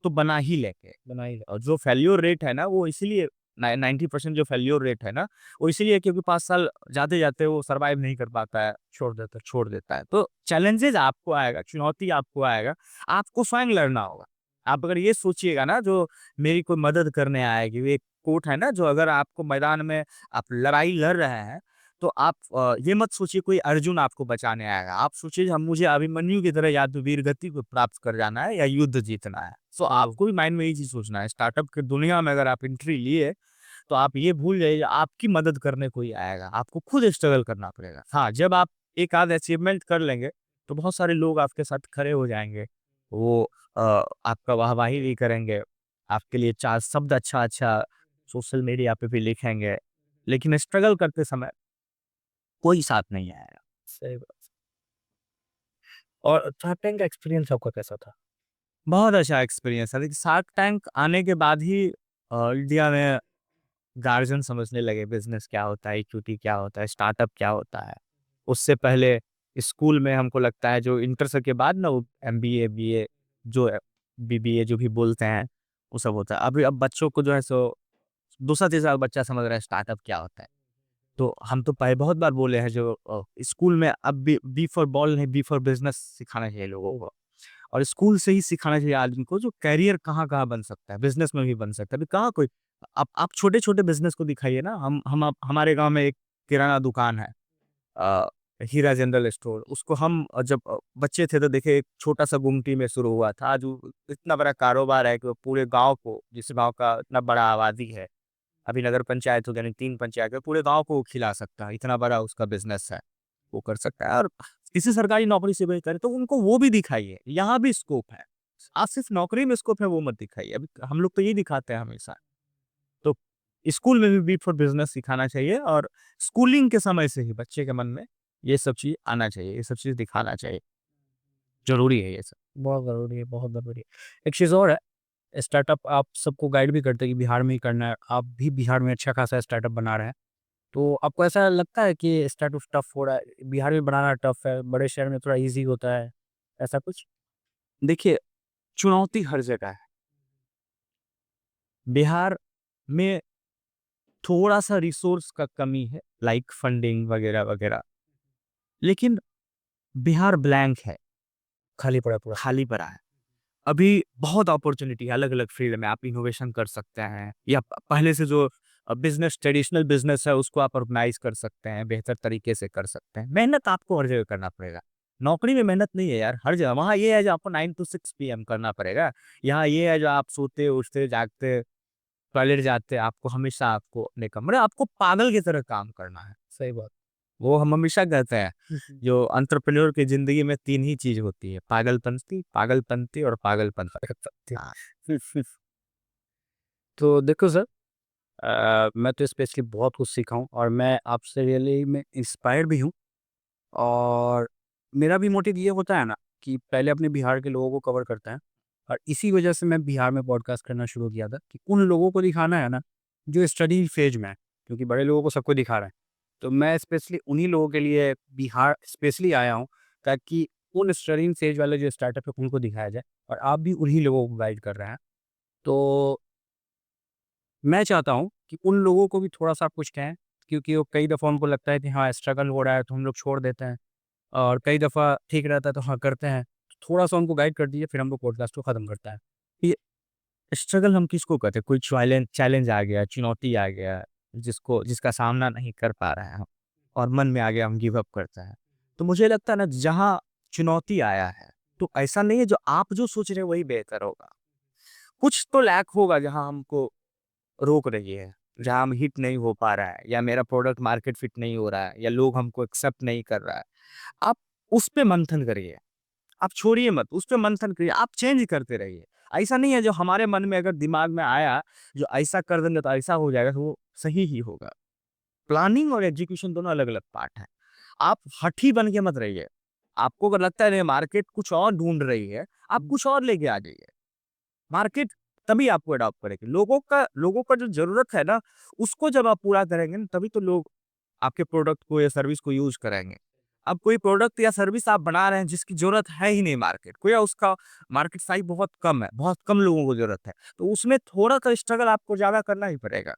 तो बना ही लेंगे। और जो फेल्योर रेट है ना, वो इसीलिए 90% जो फेल्योर रेट है ना, वो इसीलिए क्योंकि 5 साल जाते-जाते वो सर्वाइव नहीं कर पाता है, छोड़ देता है। तो चैलेंजेज़ आपको आएगा, चुनौती आपको आएगा, आपको स्वयं लड़ना होगा। आप अगर ये सोचिएगा ना, जो मेरी कोई मदद करने आएगी, वो एक कोट है ना, जो अगर आपको मैदान में आप लड़ाई लड़ रहे हैं, तो आप ये मत सोचिए कोई अर्जुन आपको बचाने आएगा। आप सोचिए हम मुझे अभिमन्यु की तरह या तो वीरगति को प्राप्त कर जाना है या युद्ध जीतना है। सो आपको भी माइंड में ये चीज़ सोचना है। स्टार्टअप की दुनिया में अगर आप एंट्री लिए, तो आप ये भूल जाइए आपकी मदद करने कोई आएगा। आपको खुद स्ट्रगल करना पड़ेगा। हाँ, जब आप एक आध अचीवमेंट कर लेंगे, तो बहुत सारे लोग आपके साथ खड़े हो जाएँगे। वो आपका वाहवाही भी करेंगे। आपके लिए 4 शब्द अच्छा-अच्छा सोशल मीडिया पे भी लिखेंगे। लेकिन स्ट्रगल करते समय कोई साथ नहीं आएगा। सही बात। और शार्क टैंक का एक्सपीरियंस आपका कैसा था? बहुत अच्छा एक्सपीरियंस है। देखिए शार्क टैंक आने के बाद ही इंडिया में गार्जियन समझने लगे बिज़नेस क्या होता है, इक्विटी क्या होता है, स्टार्टअप क्या होता है। उससे पहले स्कूल में हमको लगता है जो इंटर से के बाद ना वो एमबीए, बीए जो बीबीए जो भी बोलते हैं, वो सब होता है। अभी अब बच्चों को जो है सो दूसरा तीसरा बच्चा समझ रहा है स्टार्टअप क्या होता है। तो हम तो पहले बहुत बार बोले हैं जो स्कूल में अब बी फॉर बॉल नहीं, बी फॉर बिज़नेस सिखाना चाहिए लोगों को। और स्कूल से ही सिखाना चाहिए आदमी को जो करियर कहाँ-कहाँ बन सकता है, बिज़नेस में भी बन सकता है। अभी कहाँ कोई आप छोटे-छोटे बिज़नेस को दिखाइए ना, हम आप हमारे गाँव में एक किराना दुकान है, अ, हीरा जनरल स्टोर। उसको हम जब बच्चे थे तो देखिए एक छोटा-सा गुमटी में शुरू हुआ था। आज वो इतना बड़ा कारोबार है कि वो पूरे गाँव को, जिस गाँव का इतना बड़ा आबादी है, अभी नगर पंचायत हो गया, यानी 3 पंचायत है, पूरे गाँव को वो खिला सकता है, इतना बड़ा उसका बिज़नेस है। वो कर सकता है और किसी सरकारी नौकरी से बेहतर है, तो उनको वो भी दिखाइए, यहाँ भी स्कोप है। आज सिर्फ़ नौकरी में स्कोप है वो मत दिखाइए, अभी हम लोग तो यही दिखाते हैं हमेशा। तो स्कूल में भी बी फॉर बिज़नेस सिखाना चाहिए और स्कूलिंग के समय से ही बच्चे के मन में ये सब चीज़ आना चाहिए, ये सब चीज़ दिखाना चाहिए। ज़रूरी है ये सब। बहुत ज़रूरी है, बहुत ज़रूरी है। एक चीज़ और है, स्टार्टअप आप सबको गाइड भी करते हैं कि बिहार में ही करना है। आप भी बिहार में अच्छा खासा स्टार्टअप बना रहे हैं। तो आपको ऐसा लगता है कि स्टार्टअप टफ हो रहा है? बिहार में बनाना टफ है, बड़े शहर में थोड़ा ईज़ी होता है, ऐसा कुछ? देखिए, चुनौती हर जगह है। बिहार में थोड़ा-सा रिसोर्स का कमी है, लाइक फंडिंग वगैरह-वगैरह। लेकिन बिहार ब्लैंक है, खाली पड़ा है पूरा। खाली पड़ा है। अभी बहुत अपॉर्च्युनिटी है अलग-अलग फ़ील्ड में, आप इनोवेशन कर सकते हैं या पहले से जो बिज़नेस ट्रेडिशनल बिज़नेस है उसको आप ऑर्गेनाइज़ कर सकते हैं, बेहतर तरीके से कर सकते हैं। मेहनत आपको हर जगह करना पड़ेगा। नौकरी में मेहनत नहीं है यार, हर जगह। वहाँ ये है जो आपको 9 टू 6 पीएम करना पड़ेगा। यहाँ ये है जो आप सोते, उठते, जागते, टॉयलेट जाते, आपको हमेशा आपको अपने कमरे आपको पागल की तरह काम करना है। सही बात। वो हम हमेशा कहते हैं, जो एंटरप्रेन्योर की ज़िंदगी में 3 ही चीज़ होती है, पागलपंती और पागलपन। हाँ। तो देखो सर, मैं तो स्पेशली बहुत कुछ सीखा हूँ और मैं आपसे रियली में इंस्पायर्ड भी हूँ। और मेरा भी मोटिव ये होता है ना कि पहले अपने बिहार के लोगों को कवर करते हैं और इसी वजह से मैं बिहार में पॉडकास्ट करना शुरू किया था कि उन लोगों को दिखाना है ना जो स्टडी फेज में है, क्योंकि बड़े लोगों को सबको दिखा रहे हैं। तो मैं स्पेशली उन्हीं लोगों के लिए बिहार स्पेशली आया हूँ ताकि उन स्टडिंग फेज वाले जो स्टार्टअप है उनको दिखाया जाए और आप भी उन्हीं लोगों को गाइड कर रहे हैं। तो मैं चाहता हूँ कि उन लोगों को भी थोड़ा-सा आप कुछ कहें, क्योंकि वो कई दफ़ा उनको लगता है कि हाँ, स्ट्रगल हो रहा है तो हम लोग छोड़ देते हैं और कई दफ़ा ठीक रहता है तो हाँ, करते हैं। थोड़ा-सा उनको गाइड कर दीजिए फिर हम लोग पॉडकास्ट को खत्म करते हैं। ये स्ट्रगल हम किसको कहते हैं? कोई चैलेंज आ गया, चुनौती आ गया, जिसका सामना नहीं कर पा रहे हैं हम और मन में आ गया हम गिव अप करते हैं। तो मुझे लगता है ना जहाँ चुनौती आया है, तो ऐसा नहीं है जो आप जो सोच रहे हैं वही बेहतर होगा। कुछ तो लैक होगा जहाँ हमको रोक रही है, जहाँ हम हिट नहीं हो पा रहा है या मेरा प्रोडक्ट मार्केट फिट नहीं हो रहा है या लोग हमको एक्सेप्ट नहीं कर रहा है। आप उस पे मंथन करिए। आप छोड़िए मत, उस पे मंथन करिए, आप चेंज करते रहिए। ऐसा नहीं है जो हमारे मन में अगर दिमाग में आया, जो ऐसा कर देंगे तो ऐसा हो जाएगा, तो वो सही ही होगा। प्लानिंग और एग्जीक्यूशन दोनों अलग अलग पार्ट है। आप हठी बन के मत रहिए। आपको अगर लगता है नहीं मार्केट कुछ और ढूंढ रही है, आप कुछ और लेके आ जाइए। मार्केट तभी आपको अडॉप्ट करेगी। लोगों का जो जरूरत है ना, उसको जब आप पूरा करेंगे ना, तभी तो लोग आपके प्रोडक्ट को या सर्विस को यूज करेंगे। अब कोई प्रोडक्ट या सर्विस आप बना रहे हैं जिसकी जरूरत है ही नहीं मार्केट को, या उसका मार्केट साइज बहुत कम है, बहुत कम लोगों को जरूरत है, तो उसमें थोड़ा सा स्ट्रगल आपको ज्यादा करना ही पड़ेगा।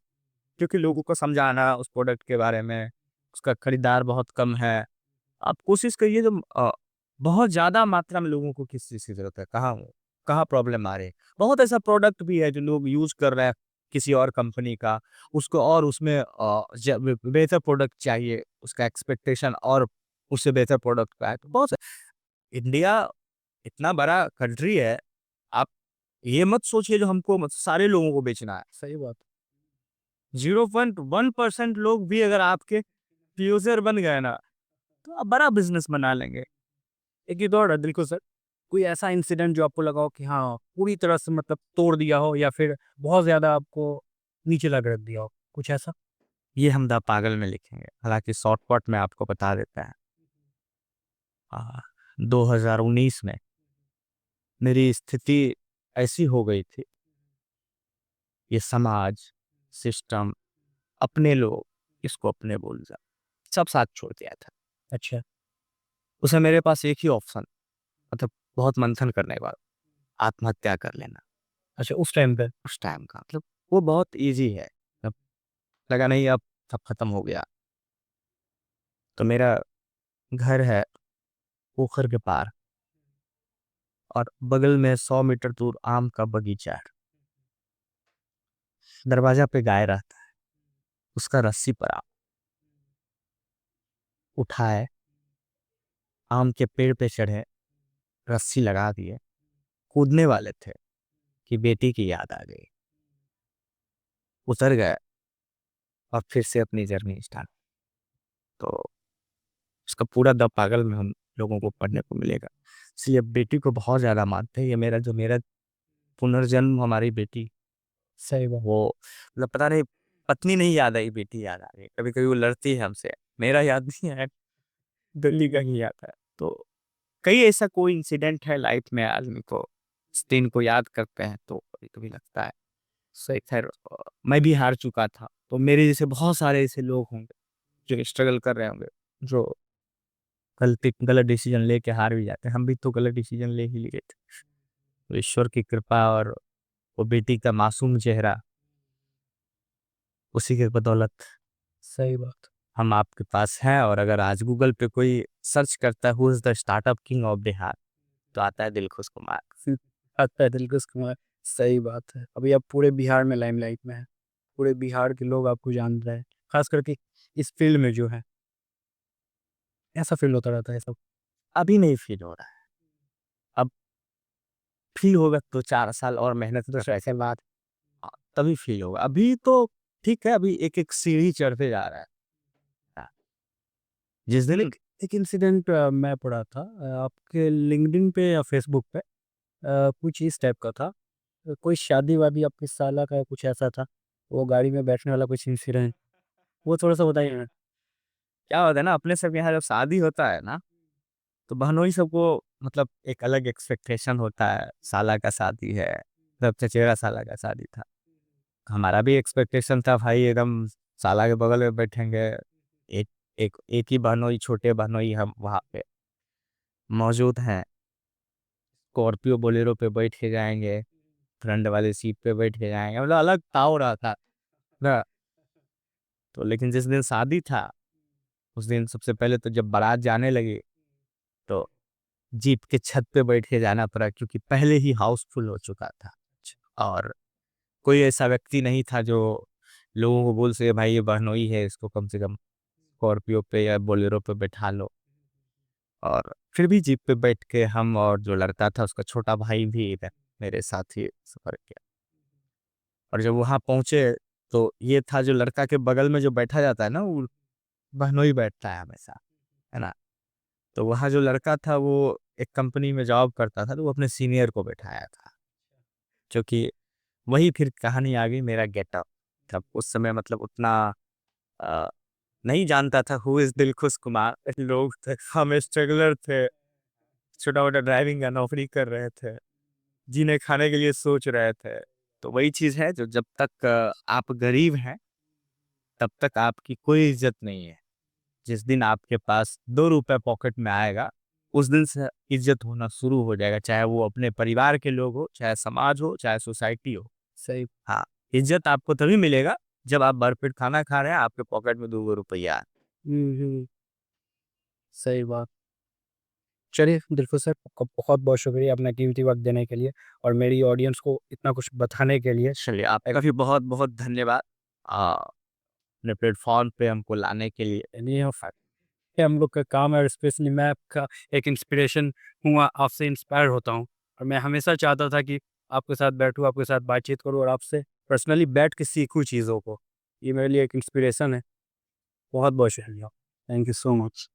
क्योंकि लोगों को समझाना उस प्रोडक्ट के बारे में, उसका खरीदार बहुत कम है। आप कोशिश करिए जो बहुत ज्यादा मात्रा में लोगों को किस चीज की जरूरत है, कहाँ कहाँ प्रॉब्लम आ रही है। बहुत ऐसा प्रोडक्ट भी है जो लोग यूज कर रहे हैं किसी और कंपनी का, उसको और उसमें बेहतर प्रोडक्ट चाहिए, उसका एक्सपेक्टेशन और उससे बेहतर प्रोडक्ट का है। तो बहुत इंडिया इतना बड़ा कंट्री है, आप ये मत सोचिए जो हमको सारे लोगों को बेचना है। सही बात। 0.1% लोग भी अगर आपके यूजर बन गए ना, तो आप बड़ा बिजनेस बना लेंगे। एक ही दौड़ है दिल को सर, कोई ऐसा इंसिडेंट जो आपको लगा हो कि हाँ, पूरी तरह से मतलब तोड़ दिया हो या फिर बहुत ज़्यादा आपको नीचे ला के रख दिया हो, कुछ ऐसा? ये हम द पागल में लिखेंगे, हालांकि शॉर्टकट में आपको बता देते हैं। 2019 में मेरी स्थिति ऐसी हो गई थी, ये समाज, सिस्टम, अपने लोग, इसको अपने बोल जा, सब साथ छोड़ दिया था। अच्छा। उसे मेरे पास एक ही ऑप्शन, मतलब बहुत मंथन करने के बाद, आत्महत्या कर लेना। अच्छा, उस टाइम पे? उस टाइम का मतलब वो बहुत इजी है। अब लगा नहीं अब सब खत्म हो गया, तो मेरा घर है पोखर के पार, और बगल में 100 मीटर दूर आम का बगीचा है। दरवाजा पे गाय रहता है, उसका रस्सी पर उठाए, आम के पेड़ पे चढ़े, रस्सी लगा दिए, कूदने वाले थे कि बेटी की याद आ गई, उतर गए और फिर से अपनी जर्नी स्टार्ट। तो उसका पूरा द पागल में हम लोगों को पढ़ने को मिलेगा। इसलिए बेटी को बहुत ज्यादा मानते हैं। ये मेरा पुनर्जन्म, हमारी बेटी, सही बात। वो मतलब पता नहीं, पत्नी नहीं याद आई, बेटी याद आ गई। कभी कभी वो लड़ती है हमसे, मेरा याद नहीं है, दिल्ली का ही याद है। तो कई ऐसा कोई इंसिडेंट है लाइफ में, आदमी को इस दिन को याद करते हैं तो कभी कभी लगता है। सही, खैर मैं भी हार चुका था, तो मेरे जैसे बहुत सारे ऐसे लोग होंगे जो स्ट्रगल कर रहे होंगे, जो गलती गलत डिसीजन लेके हार भी जाते हैं। हम भी तो गलत डिसीजन ले ही लिए थे। तो ईश्वर की कृपा और वो बेटी का मासूम चेहरा, उसी के बदौलत सही बात। हम आपके पास हैं। और अगर आज गूगल पे कोई सर्च करता है who is the startup king of Bihar, तो आता है दिलखुश कुमार। आता है दिल को सुकून। सही बात है, अभी आप पूरे बिहार में लाइमलाइट में हैं, पूरे बिहार के लोग आपको जान रहे हैं, खास करके इस फील्ड में जो है। ऐसा फील होता रहता है सब। अभी नहीं फील हो रहा है, अब फील होगा तो 4 साल और मेहनत तो करने ऐसे के बात। बाद तभी फील होगा। अभी तो ठीक है, अभी एक एक सीढ़ी चढ़ते जा रहा है। हाँ, जिस दिन एक एक इंसिडेंट मैं पढ़ा था आपके लिंक्डइन पे या फेसबुक पे, कुछ इस टाइप का था। कोई शादी वादी आपकी साला का या कुछ ऐसा था, वो गाड़ी में बैठने वाला कुछ इंसिडेंट, वो थोड़ा सा बताइए ना। क्या होता है ना, अपने सब यहाँ जब शादी होता है ना, तो बहनोई सबको मतलब एक अलग एक्सपेक्टेशन होता है। साला का शादी है, तब चचेरा साला का शादी था, हमारा भी एक्सपेक्टेशन था भाई एकदम साला के बगल में बैठेंगे। एक एक ही बहनोई, छोटे बहनोई हम वहाँ पे मौजूद हैं। स्कॉर्पियो बोलेरो पे बैठ के जाएंगे, फ्रंट वाले सीट पे बैठ के जाएंगे, मतलब अलग ताव रहा था ना। तो लेकिन जिस दिन शादी था, उस दिन सबसे पहले तो जब बारात जाने लगी, तो जीप के छत पे बैठ के जाना पड़ा, क्योंकि पहले ही हाउसफुल हो चुका था। और कोई ऐसा व्यक्ति नहीं था जो लोगों को बोल सके भाई ये बहनोई है, इसको कम से कम स्कॉर्पियो पे या बोलेरो पे बैठा लो। और फिर भी जीप पे बैठ के हम, और जो लड़का था उसका छोटा भाई भी इधर मेरे साथ ही सफर किया। और जब वहां पहुंचे, तो ये था जो लड़का के बगल में जो बैठा जाता है ना, वो बहनोई बैठता है हमेशा, है ना। तो वहाँ जो लड़का था वो एक कंपनी में जॉब करता था, तो वो अपने सीनियर को बैठाया था। क्योंकि वही फिर कहानी आ गई, मेरा गेटअप तब उस समय मतलब उतना नहीं जानता था हु इज दिलखुश कुमार। लोग थे, हम स्ट्रगलर थे, छोटा मोटा ड्राइविंग का नौकरी कर रहे थे, जीने खाने के लिए सोच रहे थे। तो वही चीज है, जो जब तक आप गरीब हैं तब तक आपकी कोई इज्जत नहीं है। जिस दिन आपके पास 2 रुपए पॉकेट में आएगा, उस दिन से इज्जत होना शुरू हो जाएगा, चाहे वो अपने परिवार के लोग हो, चाहे समाज हो, चाहे सोसाइटी हो। सही। हाँ, इज्जत आपको तभी मिलेगा जब आप भरपेट खाना खा रहे हैं, आपके पॉकेट में 2 रुपया है। हम्म। सही बात। चलिए दिलखुश सर, आपका बहुत बहुत शुक्रिया अपना कीमती वक्त देने के लिए और मेरी ऑडियंस को इतना कुछ बताने के लिए। चलिए, आपका भी बहुत बहुत धन्यवाद अपने प्लेटफॉर्म पे हमको लाने के लिए। नहीं हो ये हम लोग का काम है और स्पेशली मैं आपका एक इंस्पिरेशन हुआ, आपसे इंस्पायर होता हूँ और मैं हमेशा चाहता था कि आपके साथ बैठूँ, आपके साथ बातचीत करूँ और आपसे पर्सनली बैठ के सीखूँ चीज़ों को। ये मेरे लिए एक इंस्पिरेशन है। बहुत बहुत शुक्रिया। Thank you so much.